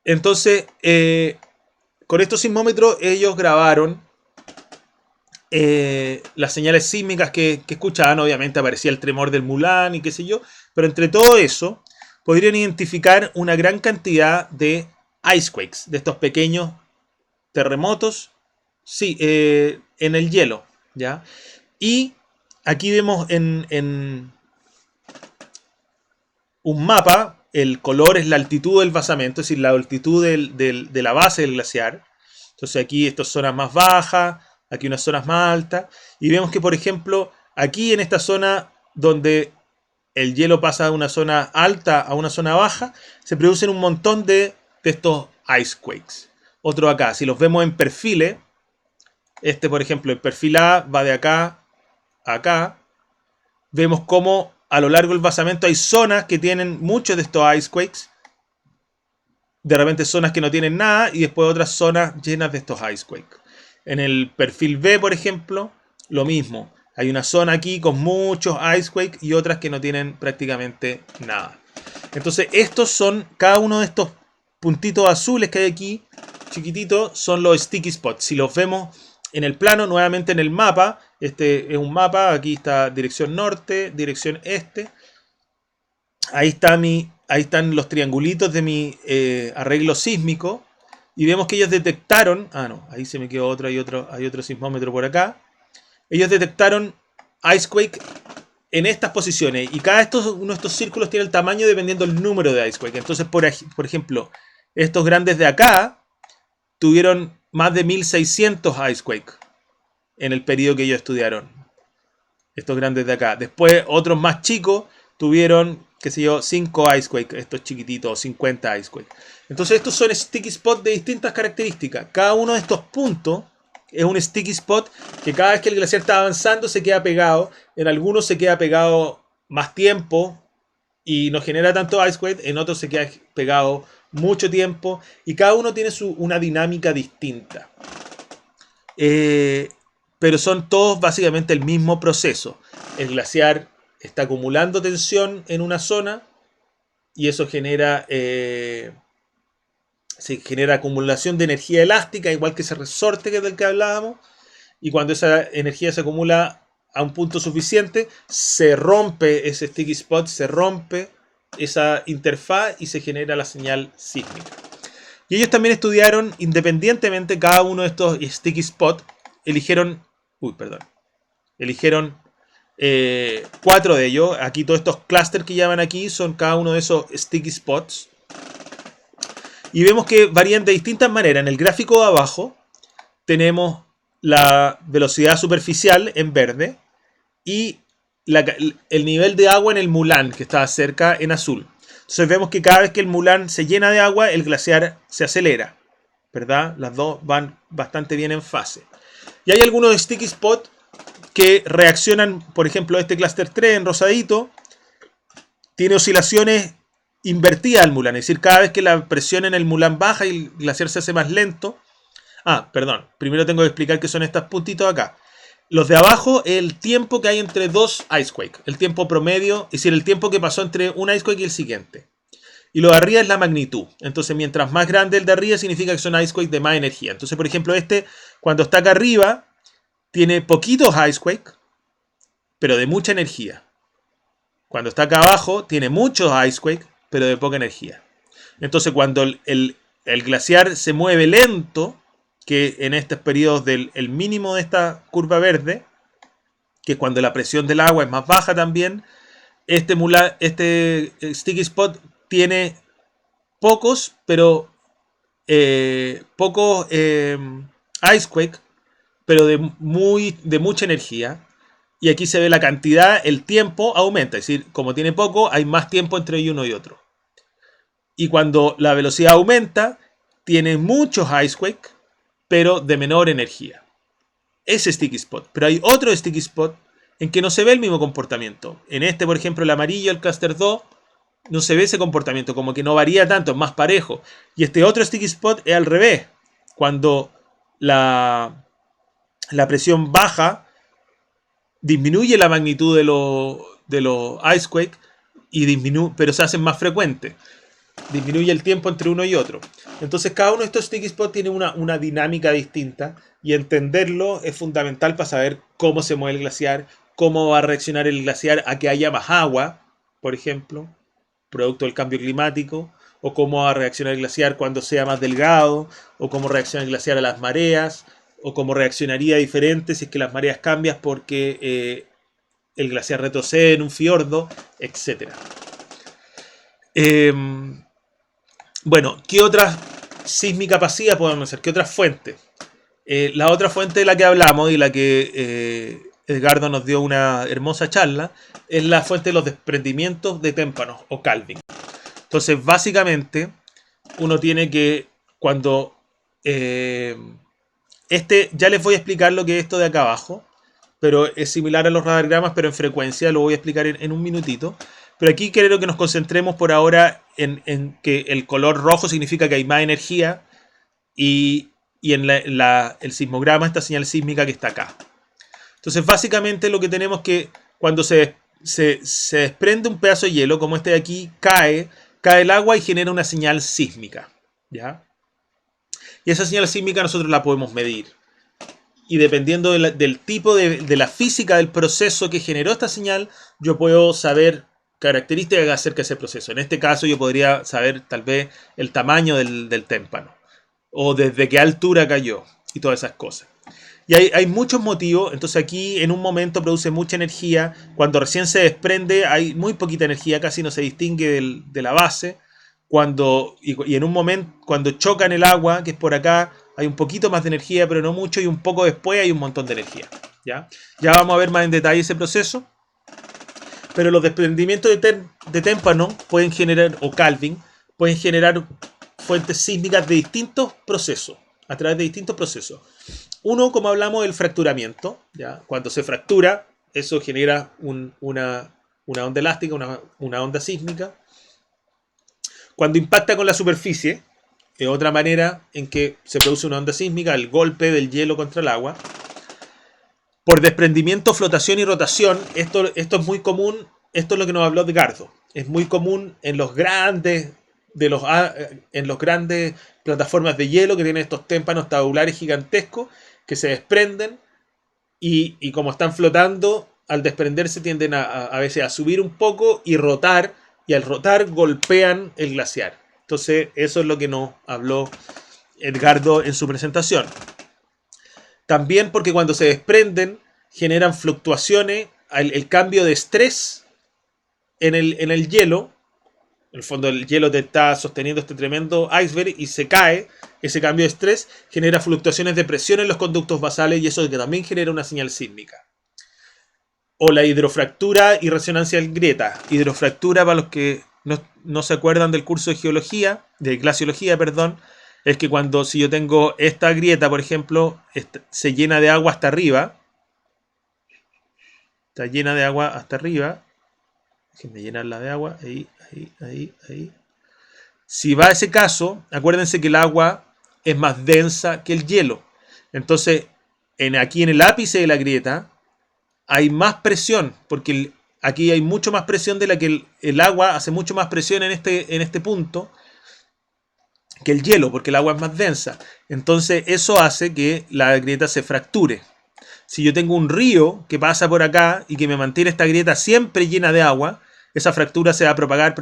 Entonces, con estos sismómetros ellos grabaron las señales sísmicas que escuchaban. Obviamente aparecía el tremor del Mulan y qué sé yo. Pero entre todo eso, podrían identificar una gran cantidad de icequakes, de estos pequeños terremotos, sí, en el hielo, ¿ya? Y aquí vemos en un mapa, el color es la altitud del basamento, es decir, la altitud de la base del glaciar. Entonces aquí estas zonas más bajas, aquí unas zonas más altas, y vemos que, por ejemplo, aquí en esta zona donde el hielo pasa de una zona alta a una zona baja, se producen un montón de estos icequakes. Otro acá, si los vemos en perfiles, por ejemplo, el perfil A va de acá a acá, vemos cómo a lo largo del basamento hay zonas que tienen muchos de estos icequakes, de repente zonas que no tienen nada, y después otras zonas llenas de estos icequakes. En el perfil B, por ejemplo, lo mismo. Hay una zona aquí con muchos icequakes y otras que no tienen prácticamente nada. Entonces estos son, cada uno de estos puntitos azules que hay aquí, chiquititos, son los sticky spots. Si los vemos en el plano, nuevamente en el mapa, este es un mapa, aquí está dirección norte, dirección este. Ahí están los triangulitos de mi arreglo sísmico. Y vemos que ellos detectaron, ahí se me quedó otro, hay otro sismómetro por acá. Ellos detectaron icequake en estas posiciones. Y cada uno de estos círculos tiene el tamaño dependiendo del número de icequake. Entonces, por ejemplo, estos grandes de acá tuvieron más de 1600 icequake en el periodo que ellos estudiaron. Estos grandes de acá. Después, otros más chicos tuvieron, qué sé yo, 5 icequake. Estos chiquititos, 50 icequake. Entonces, estos son sticky spots de distintas características. Cada uno de estos puntos es un sticky spot que cada vez que el glaciar está avanzando se queda pegado. En algunos se queda pegado más tiempo y no genera tanto icequake. En otros se queda pegado mucho tiempo. Y cada uno tiene una dinámica distinta. Pero son todos básicamente el mismo proceso. El glaciar está acumulando tensión en una zona y eso genera... se genera acumulación de energía elástica, igual que ese resorte del que hablábamos, y cuando esa energía se acumula a un punto suficiente, se rompe ese sticky spot, se rompe esa interfaz y se genera la señal sísmica. Y ellos también estudiaron independientemente cada uno de estos sticky spots, eligieron 4 de ellos. Aquí todos estos clusters que llaman aquí son cada uno de esos sticky spots. Y vemos que varían de distintas maneras. En el gráfico de abajo tenemos la velocidad superficial en verde y el nivel de agua en el Mulan, que está cerca, en azul. Entonces vemos que cada vez que el Mulan se llena de agua, el glaciar se acelera, ¿verdad? Las dos van bastante bien en fase. Y hay algunos sticky spots que reaccionan, por ejemplo, este clúster 3 en rosadito, tiene oscilaciones invertidas al Mulan, es decir, cada vez que la presión en el Mulan baja y el glaciar se hace más lento. Perdón, primero tengo que explicar qué son estos puntitos acá. Los de abajo, el tiempo que hay entre dos Icequake, el tiempo promedio, es decir, el tiempo que pasó entre un Icequake y el siguiente. Y lo de arriba es la magnitud. Entonces, mientras más grande el de arriba, significa que son Icequake de más energía. Entonces, por ejemplo, este, cuando está acá arriba, tiene poquitos Icequake, pero de mucha energía. Cuando está acá abajo, tiene muchos Icequake, pero de poca energía. Entonces, cuando el glaciar se mueve lento, que en estos periodos del mínimo de esta curva verde, que es cuando la presión del agua es más baja también, este sticky spot tiene pocos, pero Icequake, pero de mucha energía. Y aquí se ve la cantidad, el tiempo aumenta. Es decir, como tiene poco, hay más tiempo entre uno y otro. Y cuando la velocidad aumenta, tiene muchos Icequake, pero de menor energía. Ese sticky spot. Pero hay otro sticky spot en que no se ve el mismo comportamiento. En este, por ejemplo, el amarillo, el cluster 2, no se ve ese comportamiento, como que no varía tanto, es más parejo. Y este otro sticky spot es al revés. Cuando la presión baja, disminuye la magnitud de los Icequake, pero se hacen más frecuentes. Disminuye el tiempo entre uno y otro. Entonces cada uno de estos sticky spots tiene una dinámica distinta y entenderlo es fundamental para saber cómo se mueve el glaciar, cómo va a reaccionar el glaciar a que haya más agua, por ejemplo, producto del cambio climático, o cómo va a reaccionar el glaciar cuando sea más delgado, o cómo reacciona el glaciar a las mareas, o cómo reaccionaría diferente si es que las mareas cambian porque el glaciar retrocede en un fiordo, etc. Bueno, ¿qué otra sísmica pasiva podemos hacer? ¿Qué otras fuentes? La otra fuente de la que hablamos y la que Edgardo nos dio una hermosa charla es la fuente de los desprendimientos de témpanos o calving. Entonces, básicamente, uno tiene que, cuando... ya les voy a explicar lo que es esto de acá abajo, pero es similar a los radargramas, pero en frecuencia, lo voy a explicar en un minutito. Pero aquí quiero que nos concentremos por ahora en que el color rojo significa que hay más energía y en el sismograma, esta señal sísmica que está acá. Entonces, básicamente lo que tenemos que cuando se desprende un pedazo de hielo, como este de aquí, cae el agua y genera una señal sísmica, ¿ya? Y esa señal sísmica nosotros la podemos medir. Y dependiendo del tipo de la física del proceso que generó esta señal, yo puedo saber características acerca de ese proceso. En este caso yo podría saber tal vez el tamaño del témpano. O desde qué altura cayó. Y todas esas cosas. Y hay muchos motivos. Entonces aquí en un momento produce mucha energía. Cuando recién se desprende hay muy poquita energía. Casi no se distingue de la base. Y en un momento, cuando choca en el agua, que es por acá, hay un poquito más de energía, pero no mucho. Y un poco después hay un montón de energía. Ya vamos a ver más en detalle ese proceso. Pero los desprendimientos de témpano pueden generar, o calving, pueden generar fuentes sísmicas de distintos procesos, a través de distintos procesos. Uno, como hablamos, el fracturamiento. ¿Ya? Cuando se fractura, eso genera una onda elástica, una onda sísmica. Cuando impacta con la superficie, es otra manera en que se produce una onda sísmica, el golpe del hielo contra el agua. Por desprendimiento, flotación y rotación, esto es muy común, esto es lo que nos habló Edgardo. Es muy común en los grandes plataformas de hielo que tienen estos témpanos tabulares gigantescos que se desprenden y como están flotando, al desprenderse tienden a veces a subir un poco y rotar, y al rotar golpean el glaciar. Entonces eso es lo que nos habló Edgardo en su presentación. También porque cuando se desprenden generan fluctuaciones, el cambio de estrés en el hielo En el fondo el hielo te está sosteniendo este tremendo iceberg y se cae. Ese cambio de estrés genera fluctuaciones de presión en los conductos basales y eso también genera una señal sísmica. O la hidrofractura y resonancia en grieta. Hidrofractura, para los que no se acuerdan del curso de geología, de glaciología, perdón, es que si yo tengo esta grieta, por ejemplo, se llena de agua hasta arriba. Está llena de agua hasta arriba. Déjenme llenarla de agua. Ahí. Si va a ese caso, acuérdense que el agua es más densa que el hielo. Entonces, aquí en el ápice de la grieta hay más presión, porque aquí hay mucho más presión de la que el agua hace mucho más presión en este punto que el hielo, porque el agua es más densa. Entonces, eso hace que la grieta se fracture. Si yo tengo un río que pasa por acá y que me mantiene esta grieta siempre llena de agua, esa fractura se va a propagar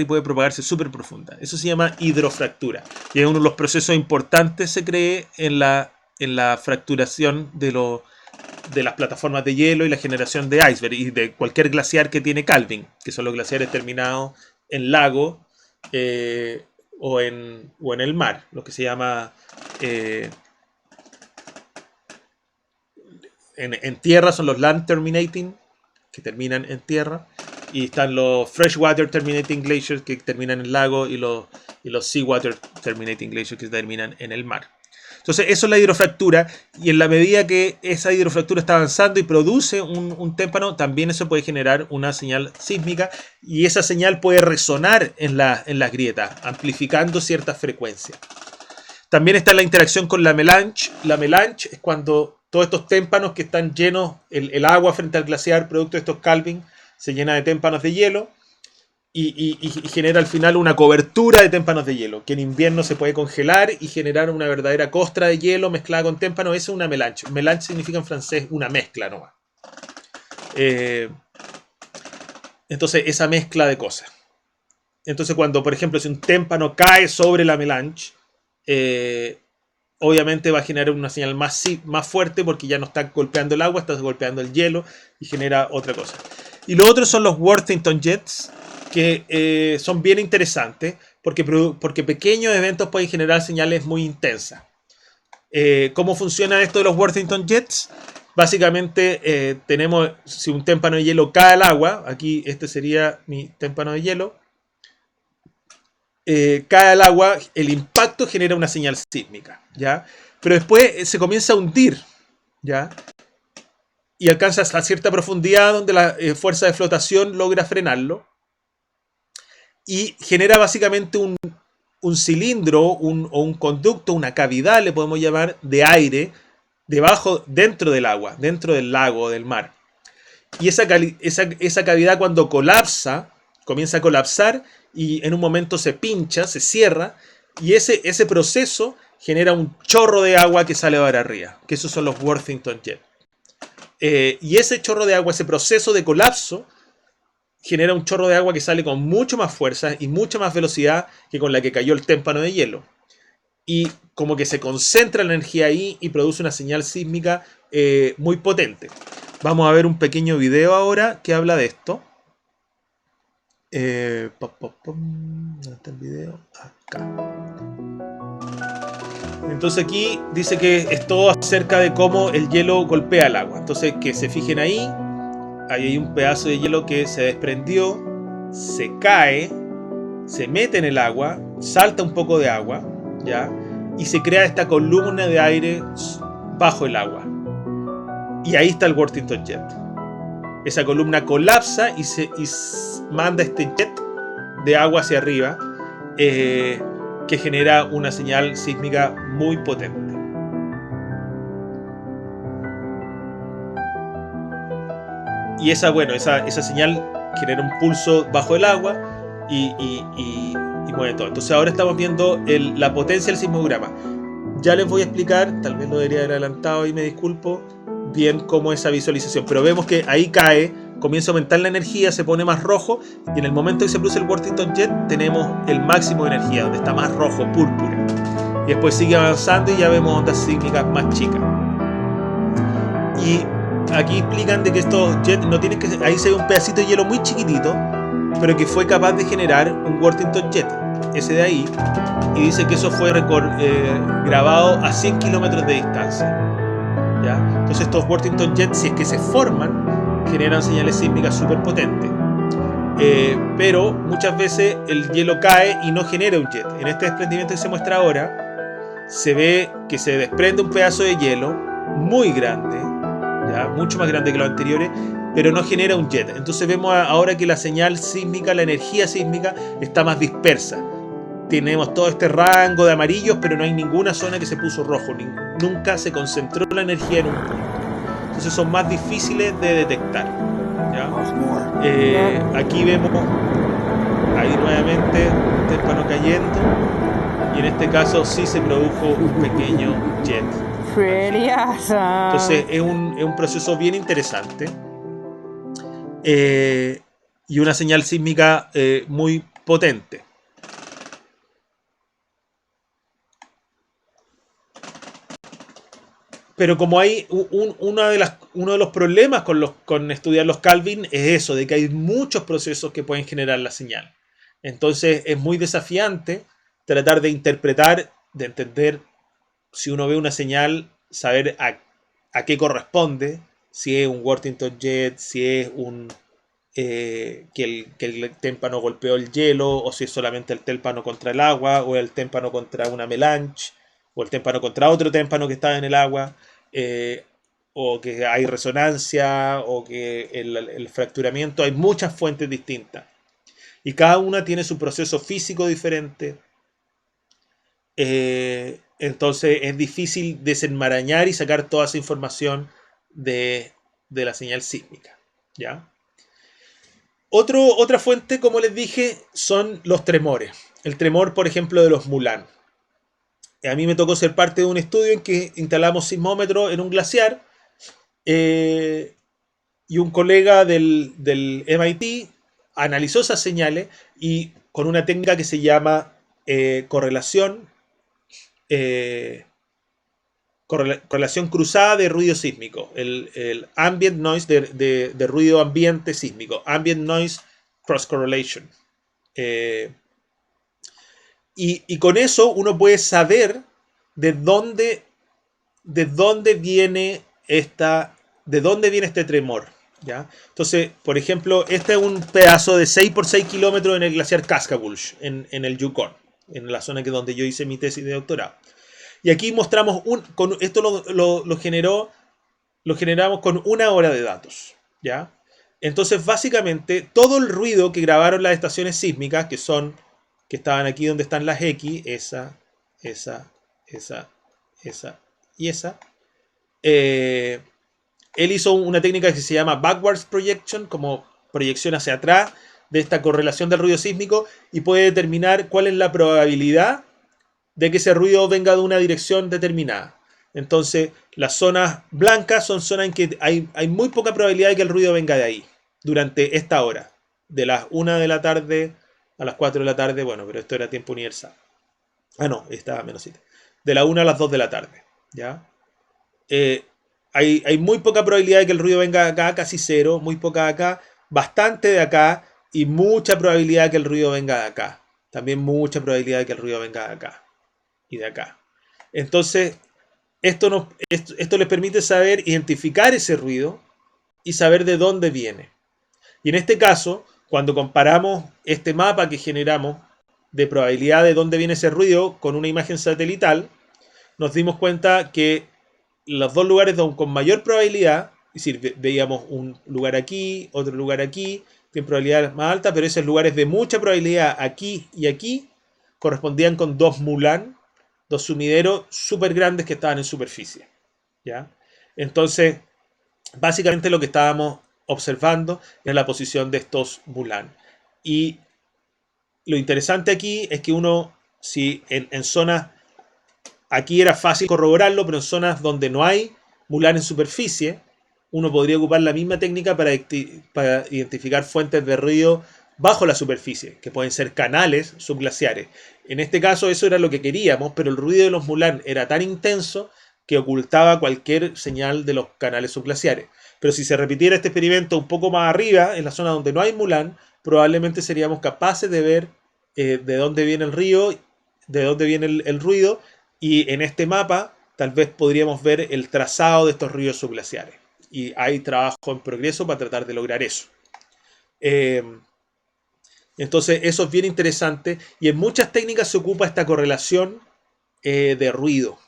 y puede propagarse súper profunda. Eso se llama hidrofractura. Y es uno de los procesos importantes, se cree, en la fracturación de las plataformas de hielo y la generación de iceberg y de cualquier glaciar que tiene calving, que son los glaciares terminados en lago o en el mar, lo que se llama... En tierra son los land terminating, que terminan en tierra, y están los freshwater terminating glaciers, que terminan en lago, y los seawater terminating glaciers, que terminan en el mar. Entonces eso es la hidrofractura, y en la medida que esa hidrofractura está avanzando y produce un témpano, también eso puede generar una señal sísmica, y esa señal puede resonar en las grietas, amplificando ciertas frecuencias. También está la interacción con la melange. La melange es cuando todos estos témpanos que están llenos, el agua frente al glaciar, producto de estos calving, se llena de témpanos de hielo y genera al final una cobertura de témpanos de hielo, que en invierno se puede congelar y generar una verdadera costra de hielo mezclada con témpanos. Eso es una melange. Melange significa en francés una mezcla nomás. Entonces, esa mezcla de cosas. Entonces, cuando, por ejemplo, si un témpano cae sobre la melange, obviamente va a generar una señal más fuerte porque ya no está golpeando el agua, está golpeando el hielo y genera otra cosa. Y lo otro son los Worthington Jets, que son bien interesantes porque pequeños eventos pueden generar señales muy intensas. ¿Cómo funciona esto de los Worthington Jets? Básicamente tenemos, si un témpano de hielo cae al agua, aquí este sería mi témpano de hielo, cae al agua, el impacto genera una señal sísmica, ¿ya? Pero después se comienza a hundir, ¿ya? Y alcanza a cierta profundidad donde la fuerza de flotación logra frenarlo y genera básicamente un cilindro o un conducto, una cavidad, le podemos llamar, de aire dentro del agua, dentro del lago o del mar. Y esa cavidad, cuando comienza a colapsar y en un momento se pincha, se cierra, y ese proceso genera un chorro de agua que sale para arriba, que esos son los Worthington Jets. Y ese chorro de agua, ese proceso de colapso, genera un chorro de agua que sale con mucho más fuerza y mucha más velocidad que con la que cayó el témpano de hielo. Y como que se concentra la energía ahí y produce una señal sísmica muy potente. Vamos a ver un pequeño video ahora que habla de esto. ¿Dónde está el video? Acá. Entonces aquí dice que es todo acerca de cómo el hielo golpea el agua. Entonces que se fijen ahí hay un pedazo de hielo que se desprendió, se cae, se mete en el agua, salta un poco de agua, ¿ya? Y se crea esta columna de aire bajo el agua. Y ahí está el Worthington Jet. Esa columna colapsa y manda este jet de agua hacia arriba, que genera una señal sísmica muy potente. Y esa señal genera un pulso bajo el agua y mueve todo. Entonces ahora estamos viendo la potencia del sismograma. Ya les voy a explicar, tal vez lo debería haber adelantado y me disculpo, bien cómo es esa visualización. Pero vemos que ahí cae, comienza a aumentar la energía, se pone más rojo, y en el momento que se produce el Worthington Jet tenemos el máximo de energía, donde está más rojo, púrpura. Y después sigue avanzando y ya vemos ondas sísmicas más chicas. Y aquí explican de que estos jets no tienen que... Ahí se ve un pedacito de hielo muy chiquitito, pero que fue capaz de generar un Worthington Jet, ese de ahí, y dice que eso fue grabado a 100 kilómetros de distancia. ¿Ya? Entonces estos Worthington Jets, si es que se forman, generan señales sísmicas súper potentes. Pero muchas veces el hielo cae y no genera un jet. En este desprendimiento que se muestra ahora, se ve que se desprende un pedazo de hielo muy grande, ¿ya? Mucho más grande que los anteriores, pero no genera un jet. Entonces vemos ahora que la señal sísmica, la energía sísmica, está más dispersa. Tenemos todo este rango de amarillos, pero no hay ninguna zona que se puso rojo. Nunca se concentró la energía en un punto. Entonces son más difíciles de detectar, ¿ya? Aquí vemos ahí nuevamente un témpano cayendo, y en este caso sí se produjo un pequeño jet. Entonces es un proceso bien interesante, y una señal sísmica muy potente. Pero como hay uno de los problemas con estudiar los Kelvin es eso, de que hay muchos procesos que pueden generar la señal. Entonces es muy desafiante tratar de interpretar, de entender, si uno ve una señal, saber a qué corresponde, si es un Worthington Jet, si es que el témpano golpeó el hielo, o si es solamente el témpano contra el agua, o el témpano contra una melange, o el témpano contra otro témpano que estaba en el agua, o que hay resonancia, o que el fracturamiento. Hay muchas fuentes distintas, y cada una tiene su proceso físico diferente. Entonces es difícil desenmarañar y sacar toda esa información de la señal sísmica, ¿ya? Otra fuente, como les dije, son los tremores. El tremor, por ejemplo, de los Mulan. A mí me tocó ser parte de un estudio en que instalamos sismómetros en un glaciar, y un colega del MIT analizó esas señales, y con una técnica que se llama correlación cruzada de ruido sísmico, el ambient noise de ruido ambiente sísmico, ambient noise cross correlation. Y con eso uno puede saber de dónde viene este tremor, ¿ya? Entonces, por ejemplo, este es un pedazo de 6 por 6 kilómetros en el glaciar Cascabulch, en el Yukon, en la zona donde yo hice mi tesis de doctorado. Y aquí mostramos esto lo generamos con 1 hora de datos, ¿ya? Entonces, básicamente, todo el ruido que grabaron las estaciones sísmicas, que estaban aquí donde están las X, esa y esa, él hizo una técnica que se llama backwards projection, como proyección hacia atrás de esta correlación del ruido sísmico, y puede determinar cuál es la probabilidad de que ese ruido venga de una dirección determinada. Entonces, las zonas blancas son zonas en que hay muy poca probabilidad de que el ruido venga de ahí durante esta hora, de las 1 de la tarde a las 4 de la tarde. Bueno, pero esto era tiempo universal. Ah, no, estaba menos. De la 1 a las 2 de la tarde, ¿ya? Hay muy poca probabilidad de que el ruido venga de acá, casi cero, muy poca de acá, bastante de acá, y mucha probabilidad de que el ruido venga de acá. También mucha probabilidad de que el ruido venga de acá y de acá. Entonces, esto les permite saber identificar ese ruido y saber de dónde viene. Y en este caso, cuando comparamos este mapa que generamos de probabilidad de dónde viene ese ruido con una imagen satelital, nos dimos cuenta que los dos lugares con mayor probabilidad, es decir, veíamos un lugar aquí, otro lugar aquí, tienen probabilidades más altas, pero esos lugares de mucha probabilidad aquí y aquí correspondían con dos Mulan, dos sumideros súper grandes que estaban en superficie, ¿ya? Entonces, básicamente lo que estábamos observando era la posición de estos Mulan. Y lo interesante aquí es que uno, si en zonas, aquí era fácil corroborarlo, pero en zonas donde no hay Mulan en superficie, uno podría ocupar la misma técnica para identificar fuentes de ruido bajo la superficie, que pueden ser canales subglaciares. En este caso eso era lo que queríamos, pero el ruido de los Mulan era tan intenso que ocultaba cualquier señal de los canales subglaciares. Pero si se repitiera este experimento un poco más arriba, en la zona donde no hay Mulan, probablemente seríamos capaces de ver de dónde viene el río, de dónde viene el ruido, y en este mapa tal vez podríamos ver el trazado de estos ríos subglaciares. Y hay trabajo en progreso para tratar de lograr eso. Entonces eso es bien interesante, y en muchas técnicas se ocupa esta correlación de ruido.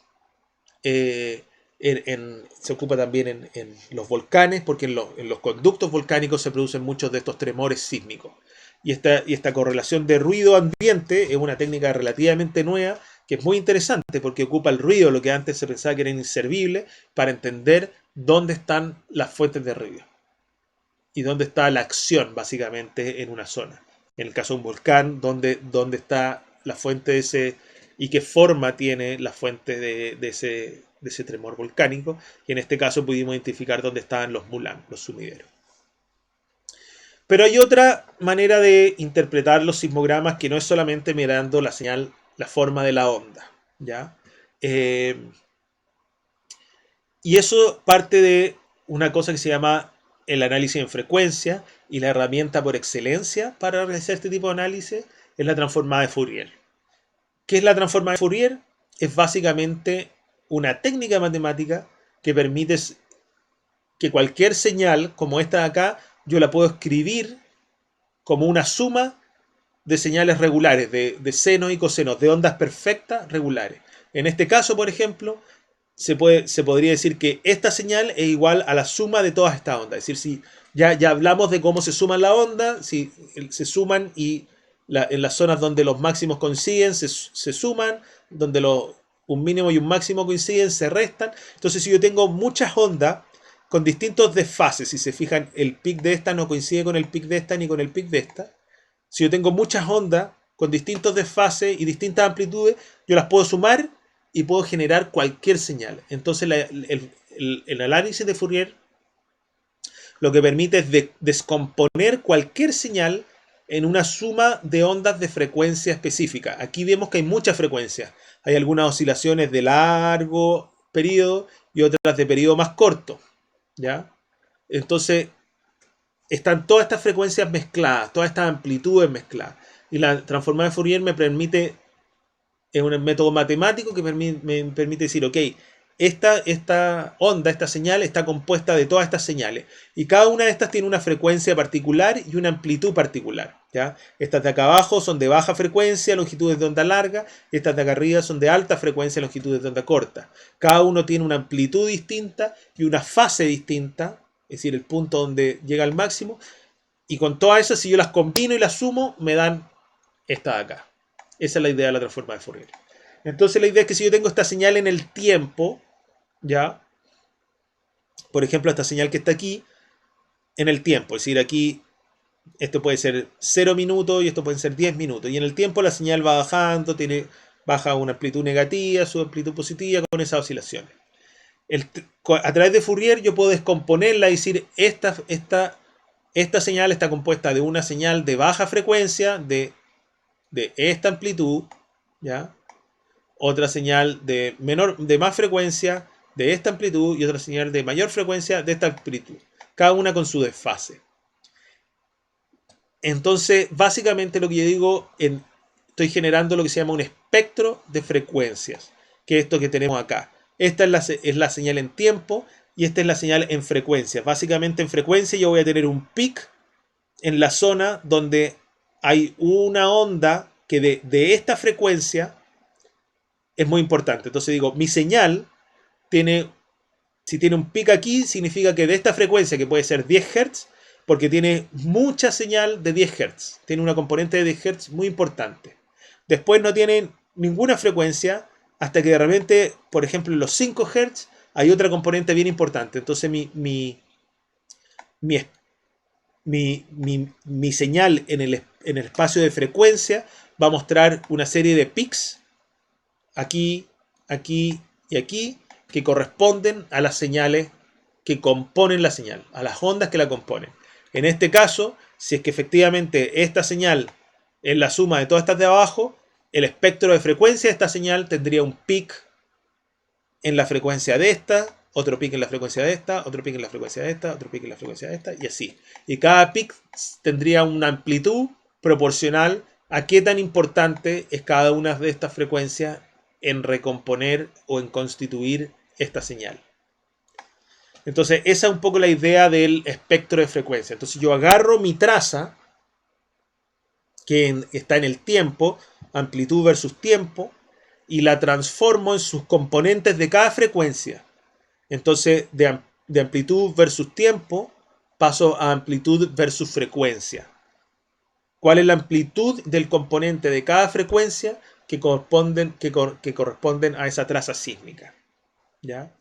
Se ocupa también en los volcanes, porque en los conductos volcánicos se producen muchos de estos tremores sísmicos. Y esta correlación de ruido ambiente es una técnica relativamente nueva, que es muy interesante porque ocupa el ruido, lo que antes se pensaba que era inservible, para entender dónde están las fuentes de ruido y dónde está la acción básicamente en una zona. En el caso de un volcán, dónde está la fuente de ese, y qué forma tiene la fuente de ese tremor volcánico. Y en este caso pudimos identificar dónde estaban los Mulan, los sumideros. Pero hay otra manera de interpretar los sismogramas que no es solamente mirando la señal, la forma de la onda, ¿ya? Y eso parte de una cosa que se llama el análisis en frecuencia, y la herramienta por excelencia para realizar este tipo de análisis es la transformada de Fourier. ¿Qué es la transformada de Fourier? Es básicamente una técnica matemática que permite que cualquier señal, como esta de acá, yo la puedo escribir como una suma de señales regulares, de senos y cosenos, de ondas perfectas regulares. En este caso, por ejemplo, se podría decir que esta señal es igual a la suma de todas estas ondas. Es decir, si ya hablamos de cómo se suman las ondas, si se suman y en las zonas donde los máximos coinciden se suman, donde un mínimo y un máximo coinciden se restan. Entonces, si yo tengo muchas ondas con distintos desfases, si se fijan, el pic de esta no coincide con el pic de esta ni con el pic de esta. Si yo tengo muchas ondas con distintos desfases y distintas amplitudes, yo las puedo sumar y puedo generar cualquier señal. Entonces el análisis de Fourier lo que permite es descomponer cualquier señal en una suma de ondas de frecuencia específica. Aquí vemos que hay muchas frecuencias. Hay algunas oscilaciones de largo periodo y otras de periodo más corto, ¿ya? Entonces están todas estas frecuencias mezcladas, todas estas amplitudes mezcladas. Y la transformada de Fourier me permite, es un método matemático que me permite decir, ok, esta onda, esta señal está compuesta de todas estas señales. Y cada una de estas tiene una frecuencia particular y una amplitud particular, ¿ya? Estas de acá abajo son de baja frecuencia, longitudes de onda larga. Estas de acá arriba son de alta frecuencia, longitudes de onda corta. Cada uno tiene una amplitud distinta y una fase distinta, es decir, el punto donde llega al máximo. Y con todas esas, si yo las combino y las sumo, me dan esta de acá. Esa es la idea de la transformada de Fourier. Entonces la idea es que si yo tengo esta señal en el tiempo, ¿ya? Por ejemplo, esta señal que está aquí, en el tiempo. Es decir, aquí esto puede ser 0 minutos y esto puede ser 10 minutos. Y en el tiempo la señal va bajando, baja una amplitud negativa, su amplitud positiva con esas oscilaciones. A través de Fourier yo puedo descomponerla y decir, esta señal está compuesta de una señal de baja frecuencia, de esta amplitud, ¿ya? Otra señal de más frecuencia, de esta amplitud, y otra señal de mayor frecuencia, de esta amplitud. Cada una con su desfase. Entonces, básicamente lo que yo digo, estoy generando lo que se llama un espectro de frecuencias, que es esto que tenemos acá. Esta es la señal en tiempo y esta es la señal en frecuencia. Básicamente en frecuencia yo voy a tener un pic en la zona donde hay una onda que de esta frecuencia es muy importante. Entonces digo, mi señal si tiene un pic aquí, significa que de esta frecuencia, que puede ser 10 Hz, porque tiene mucha señal de 10 Hz. Tiene una componente de 10 Hz muy importante. Después no tiene ninguna frecuencia, hasta que de repente, por ejemplo, en los 5 Hz, hay otra componente bien importante. Entonces mi señal en el espacio de frecuencia va a mostrar una serie de pics, aquí, aquí y aquí, que corresponden a las señales que componen la señal, a las ondas que la componen. En este caso, si es que efectivamente esta señal es la suma de todas estas de abajo, el espectro de frecuencia de esta señal tendría un pic en la frecuencia de esta, otro pic en la frecuencia de esta, otro pic en la frecuencia de esta, otro pic en la frecuencia de esta, y así. Y cada pic tendría una amplitud proporcional a qué tan importante es cada una de estas frecuencias en recomponer o en constituir esta señal. Entonces, esa es un poco la idea del espectro de frecuencia. Entonces, yo agarro mi traza, que está en el tiempo, amplitud versus tiempo, y la transformo en sus componentes de cada frecuencia. Entonces, de amplitud versus tiempo, paso a amplitud versus frecuencia. ¿Cuál es la amplitud del componente de cada frecuencia que corresponden a esa traza sísmica? ¿Ya?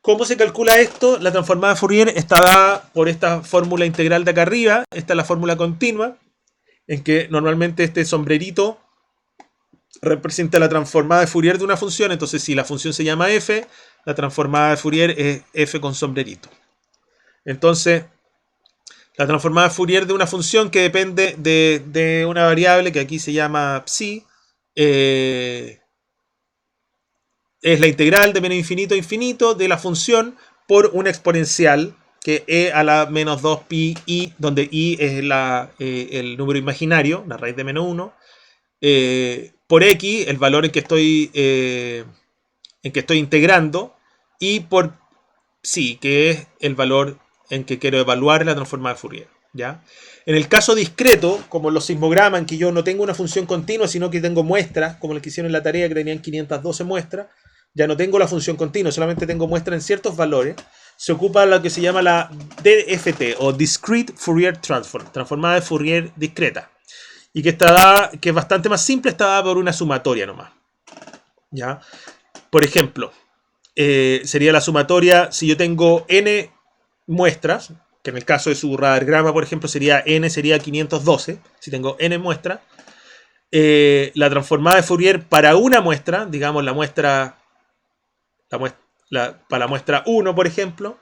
¿Cómo se calcula esto? La transformada de Fourier está dada por esta fórmula integral de acá arriba. Esta es la fórmula continua, en que normalmente este sombrerito representa la transformada de Fourier de una función. Entonces, si la función se llama f, la transformada de Fourier es f con sombrerito. Entonces, la transformada de Fourier de una función que depende de una variable que aquí se llama psi, es la integral de menos infinito a infinito de la función por una exponencial, que e a la menos 2 pi i, donde i es el número imaginario, la raíz de menos 1, por x, el valor en que estoy integrando, y por psi, que es el valor en que quiero evaluar la transformada de Fourier. ¿Ya? En el caso discreto, como los sismogramas, en que yo no tengo una función continua, sino que tengo muestras, como los que hicieron en la tarea, que tenían 512 muestras, ya no tengo la función continua, solamente tengo muestras en ciertos valores, se ocupa lo que se llama la DFT, o Discrete Fourier Transform, transformada de Fourier discreta, y que está dada, que es bastante más simple, está dada por una sumatoria nomás. ¿Ya? Por ejemplo, sería la sumatoria, si yo tengo n muestras, que en el caso de su radargrama, por ejemplo, n sería 512, si tengo n muestras, la transformada de Fourier para una muestra, digamos para la muestra 1, por ejemplo,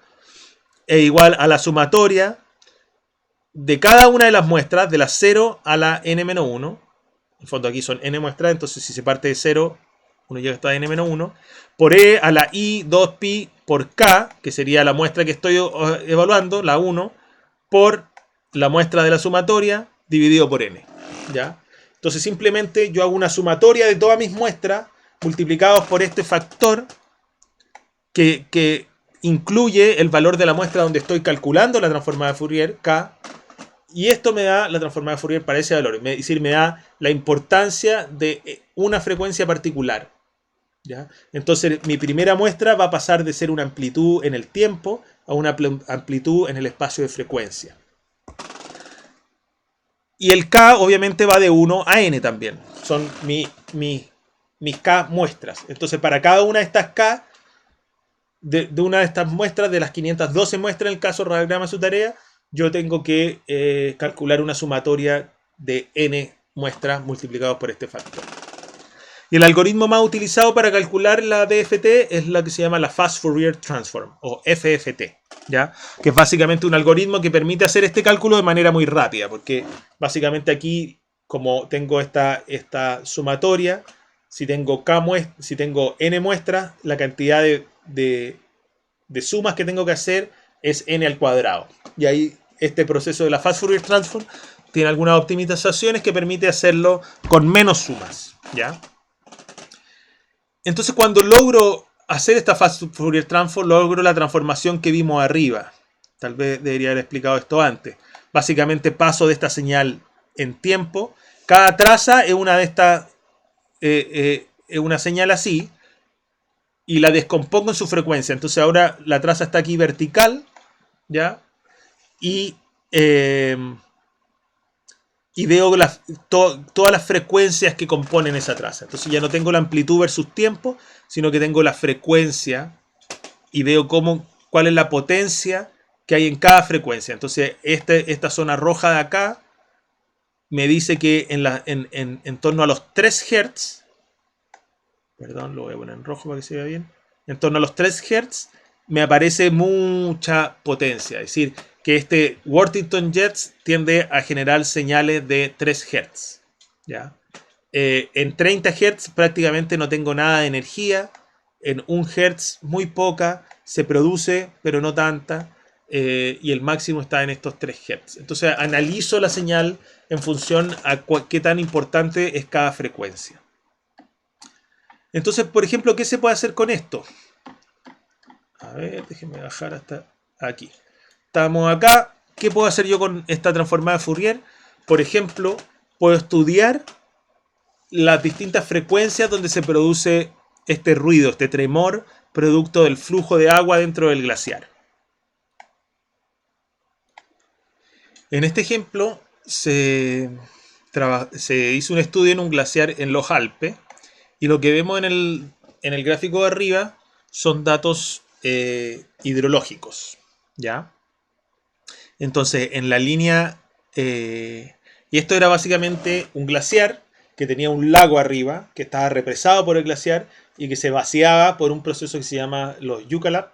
es igual a la sumatoria de cada una de las muestras, de la 0 a la n-1. En el fondo aquí son n muestras, entonces si se parte de 0, uno llega hasta n-1, por e a la i 2pi por k, que sería la muestra que estoy evaluando, la 1, por la muestra de la sumatoria dividido por n. ¿Ya? Entonces simplemente yo hago una sumatoria de todas mis muestras multiplicados por este factor que incluye el valor de la muestra donde estoy calculando la transformada de Fourier, k, y esto me da la transformada de Fourier para ese valor, es decir, me da la importancia de una frecuencia particular. ¿Ya? Entonces mi primera muestra va a pasar de ser una amplitud en el tiempo a una amplitud en el espacio de frecuencia. Y el k obviamente va de 1 a n también. Son mis k muestras. Entonces para cada una de estas k, de una de estas muestras, de las 512 muestras en el caso radiograma de su tarea, yo tengo que calcular una sumatoria de n muestras multiplicados por este factor. Y el algoritmo más utilizado para calcular la DFT es la que se llama la Fast Fourier Transform, o FFT, ¿ya? Que es básicamente un algoritmo que permite hacer este cálculo de manera muy rápida, porque básicamente aquí, como tengo esta sumatoria, si tengo n muestras, la cantidad de sumas que tengo que hacer es n al cuadrado. Y ahí este proceso de la Fast Fourier Transform tiene algunas optimizaciones que permite hacerlo con menos sumas, ¿ya? Entonces cuando logro hacer esta Fast Fourier Transform, logro la transformación que vimos arriba. Tal vez debería haber explicado esto antes. Básicamente paso de esta señal en tiempo. Cada traza es una de estas, es una señal así, y la descompongo en su frecuencia. Entonces ahora la traza está aquí vertical, ¿ya? Y veo todas las frecuencias que componen esa traza. Entonces ya no tengo la amplitud versus tiempo, sino que tengo la frecuencia y veo cuál es la potencia que hay en cada frecuencia. Entonces esta zona roja de acá me dice que en torno a los 3 Hz, perdón, lo voy a poner en rojo para que se vea bien, en torno a los 3 Hz me aparece mucha potencia. Es decir, que este Worthington Jets tiende a generar señales de 3 Hz. ¿Ya? En 30 Hz prácticamente no tengo nada de energía en 1 Hz muy poca, se produce pero no tanta, y el máximo está en estos 3 Hz. Entonces analizo la señal en función a qué tan importante es cada frecuencia. Entonces, por ejemplo, ¿qué se puede hacer con esto? A ver, déjenme bajar hasta aquí. Estamos acá. ¿Qué puedo hacer yo con esta transformada de Fourier? Por ejemplo, puedo estudiar las distintas frecuencias donde se produce este ruido, este tremor, producto del flujo de agua dentro del glaciar. En este ejemplo se hizo un estudio en un glaciar en los Alpes, y lo que vemos en el gráfico de arriba son datos hidrológicos, ¿ya? Entonces, en la línea... y esto era básicamente un glaciar que tenía un lago arriba, que estaba represado por el glaciar y que se vaciaba por un proceso que se llama los Yucalab,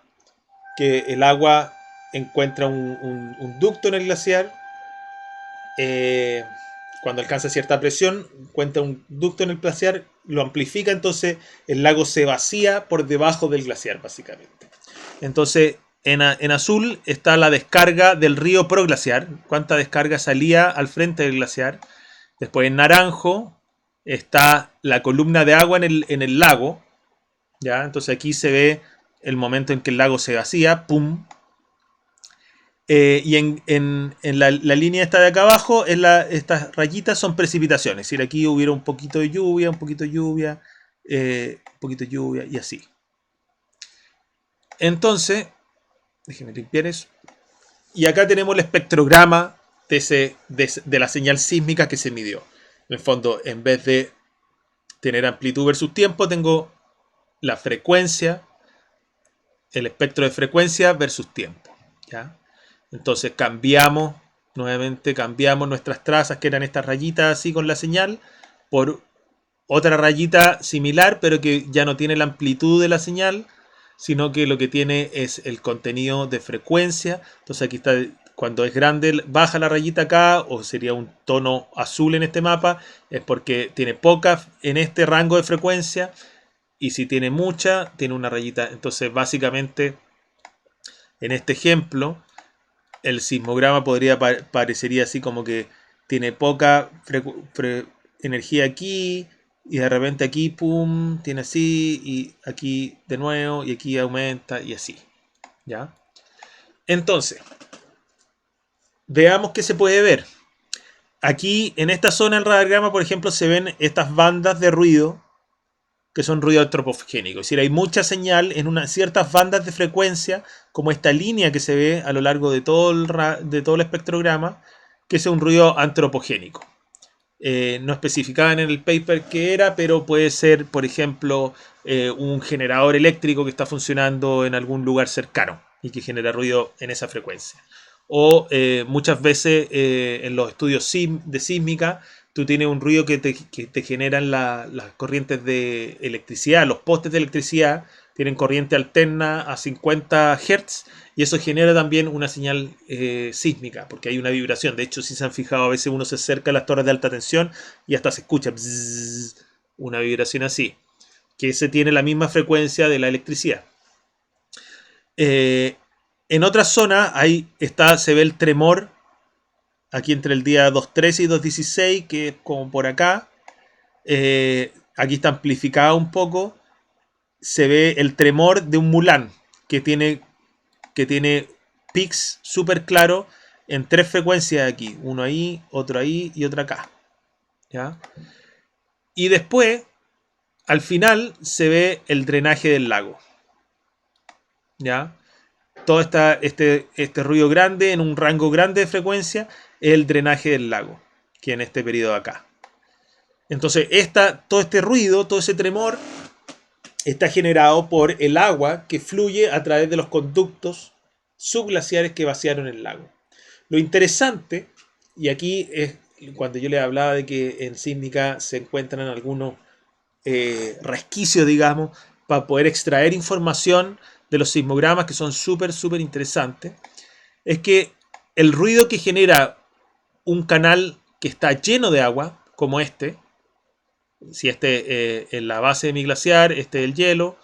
que el agua encuentra un ducto en el glaciar. Cuando alcanza cierta presión, encuentra un ducto en el glaciar, lo amplifica, entonces el lago se vacía por debajo del glaciar, básicamente. Entonces, en azul está la descarga del río proglaciar, cuánta descarga salía al frente del glaciar. Después en naranjo está la columna de agua en el lago, ¿ya? Entonces aquí se ve el momento en que el lago se vacía, ¡pum! Y en la línea esta de acá abajo, estas rayitas son precipitaciones. Es decir, aquí hubiera un poquito de lluvia, un poquito de lluvia, un poquito de lluvia y así. Entonces, déjenme limpiar eso. Y acá tenemos el espectrograma de la señal sísmica que se midió. En el fondo, en vez de tener amplitud versus tiempo, tengo la frecuencia, el espectro de frecuencia versus tiempo, ¿ya? Entonces nuevamente cambiamos nuestras trazas, que eran estas rayitas así con la señal, por otra rayita similar, pero que ya no tiene la amplitud de la señal, sino que lo que tiene es el contenido de frecuencia. Entonces aquí está, cuando es grande, baja la rayita acá, o sería un tono azul en este mapa, es porque tiene poca en este rango de frecuencia, y si tiene mucha, tiene una rayita. Entonces básicamente, en este ejemplo, el sismograma parecería así como que tiene poca energía aquí, y de repente aquí, pum, tiene así, y aquí de nuevo, y aquí aumenta, y así, ¿ya? Entonces, veamos qué se puede ver. Aquí, en esta zona del radiograma, por ejemplo, se ven estas bandas de ruido, que son ruido antropogénico. Es decir, hay mucha señal en ciertas bandas de frecuencia, como esta línea que se ve a lo largo de todo el espectrograma, que es un ruido antropogénico. No especificaban en el paper qué era, pero puede ser, por ejemplo, un generador eléctrico que está funcionando en algún lugar cercano y que genera ruido en esa frecuencia. O muchas veces en los estudios de sísmica, tú tienes un ruido que te generan las corrientes de electricidad. Los postes de electricidad tienen corriente alterna a 50 Hz, y eso genera también una señal sísmica, porque hay una vibración. De hecho, si se han fijado, a veces uno se acerca a las torres de alta tensión y hasta se escucha bzzz, una vibración así, que se tiene la misma frecuencia de la electricidad. En otras zonas se ve el tremor, aquí entre el día 2.13 y 2.16, que es como por acá. Aquí está amplificado un poco. Se ve el tremor de un Mulan, que tiene pics súper claros en 3 frecuencias aquí. Uno ahí, otro ahí y otro acá, ¿ya? Y después, al final, se ve el drenaje del lago, ¿ya? Todo este ruido grande en un rango grande de frecuencia es el drenaje del lago, que en este periodo acá. Entonces, todo este ruido, todo ese tremor, está generado por el agua que fluye a través de los conductos subglaciares que vaciaron el lago. Lo interesante, y aquí es cuando yo les hablaba de que en sísmica se encuentran algunos resquicios, digamos, para poder extraer información de los sismogramas, que son súper interesantes, es que el ruido que genera un canal que está lleno de agua, como si en la base de mi glaciar, este es el hielo,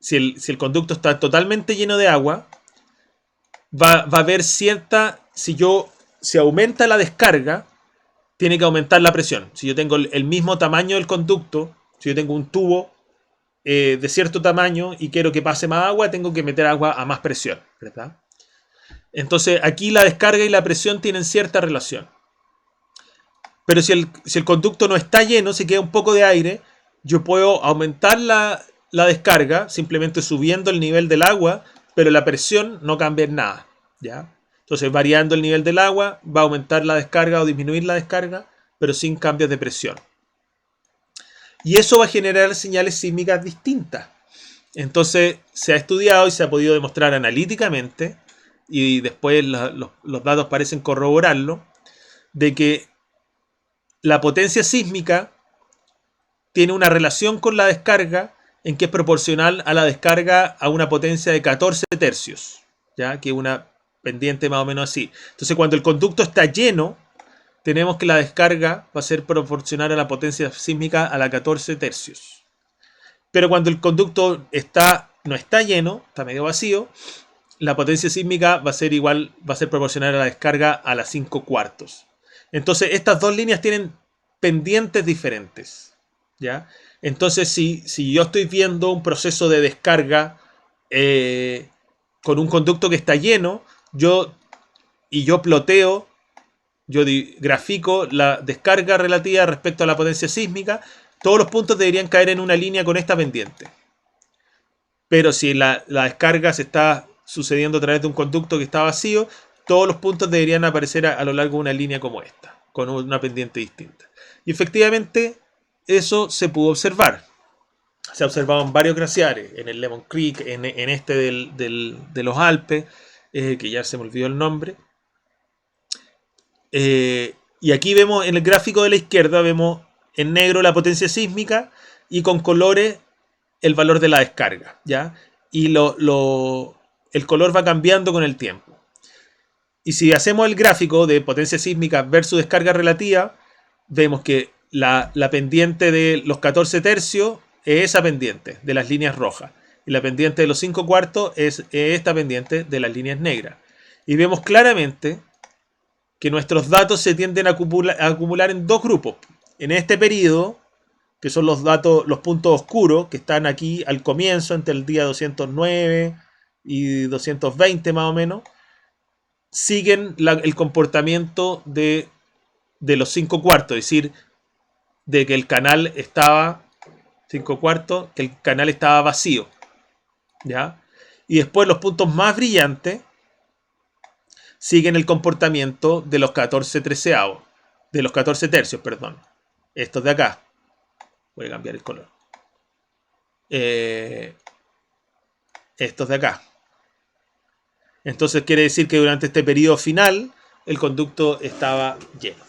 si el conducto está totalmente lleno de agua, va a haber cierta... Si aumenta la descarga, tiene que aumentar la presión. Si yo tengo el mismo tamaño del conducto, si yo tengo un tubo de cierto tamaño y quiero que pase más agua, tengo que meter agua a más presión, ¿verdad? Entonces aquí la descarga y la presión tienen cierta relación. Pero si el conducto no está lleno, si queda un poco de aire, yo puedo aumentar la descarga simplemente subiendo el nivel del agua, pero la presión no cambia en nada, ¿ya? Entonces, variando el nivel del agua, va a aumentar la descarga o disminuir la descarga, pero sin cambios de presión. Y eso va a generar señales sísmicas distintas. Entonces, se ha estudiado y se ha podido demostrar analíticamente, y después los datos parecen corroborarlo, de que la potencia sísmica tiene una relación con la descarga en que es proporcional a la descarga a una potencia de 14 tercios, ¿ya? Que es una pendiente más o menos así. Entonces, cuando el conducto está lleno, tenemos que la descarga va a ser proporcional a la potencia sísmica a la 14 tercios. Pero cuando el conducto no está lleno, está medio vacío, la potencia sísmica va a ser proporcional a la descarga a la 5 cuartos. Entonces, estas dos líneas tienen pendientes diferentes, ¿ya? Entonces, si yo estoy viendo un proceso de descarga con un conducto que está lleno, yo ploteo, grafico la descarga relativa respecto a la potencia sísmica, todos los puntos deberían caer en una línea con esta pendiente. Pero si la descarga se está sucediendo a través de un conducto que está vacío, todos los puntos deberían aparecer a lo largo de una línea como esta, con una pendiente distinta. Y efectivamente, eso se pudo observar. Se ha observado en varios glaciares, en el Lemon Creek, en este de los Alpes, que ya se me olvidó el nombre. Y aquí vemos en el gráfico de la izquierda, vemos en negro la potencia sísmica y con colores el valor de la descarga, ¿ya? Y el color va cambiando con el tiempo. Y si hacemos el gráfico de potencia sísmica versus descarga relativa, vemos que la pendiente de los 14 tercios es esa pendiente de las líneas rojas. Y la pendiente de los 5 cuartos es esta pendiente de las líneas negras. Y vemos claramente que nuestros datos se tienden a acumular en dos grupos. En este periodo, que son los puntos oscuros, que están aquí al comienzo, entre el día 209 y 220 más o menos, siguen el comportamiento de los 5 cuartos, es decir, de que el canal estaba 5 cuartos, que el canal estaba vacío, ¿ya? Y después los puntos más brillantes siguen el comportamiento de los 14 treceavos, de los 14 tercios, perdón. Estos de acá. Voy a cambiar el color. Estos de acá. Entonces quiere decir que durante este periodo final el conducto estaba lleno.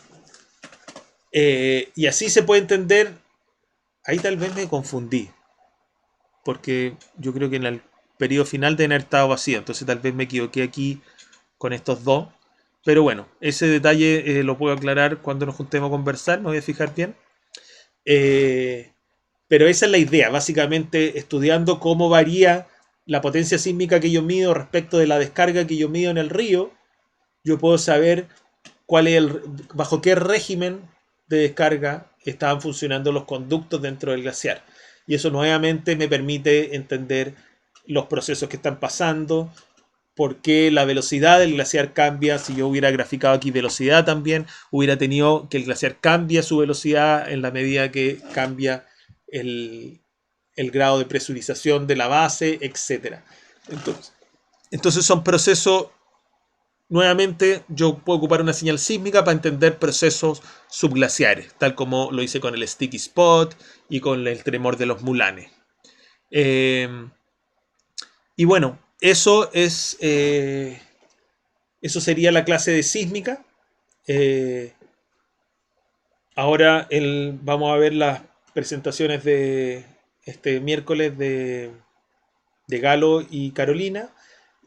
Y así se puede entender. Ahí tal vez me confundí, porque yo creo que en el periodo final debe haber estado vacío, entonces tal vez me equivoqué aquí con estos dos. Pero bueno, ese detalle lo puedo aclarar cuando nos juntemos a conversar, me voy a fijar bien. Pero esa es la idea, básicamente estudiando cómo varía la potencia sísmica que yo mido respecto de la descarga que yo mido en el río, yo puedo saber bajo qué régimen de descarga estaban funcionando los conductos dentro del glaciar. Y eso nuevamente me permite entender los procesos que están pasando, por qué la velocidad del glaciar cambia. Si yo hubiera graficado aquí velocidad también, hubiera tenido que el glaciar cambie su velocidad en la medida que cambia el grado de presurización de la base, etc. Entonces son procesos. Nuevamente, yo puedo ocupar una señal sísmica para entender procesos subglaciares, tal como lo hice con el Sticky Spot y con el tremor de los Mulanes. Y bueno, eso sería la clase de sísmica. Ahora vamos a ver las presentaciones de este miércoles de Galo y Carolina.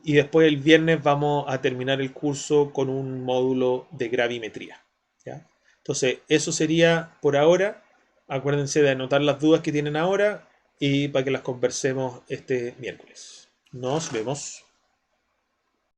Y después el viernes vamos a terminar el curso con un módulo de gravimetría, ¿ya? Entonces, eso sería por ahora. Acuérdense de anotar las dudas que tienen ahora. y para que las conversemos este miércoles. Nos vemos.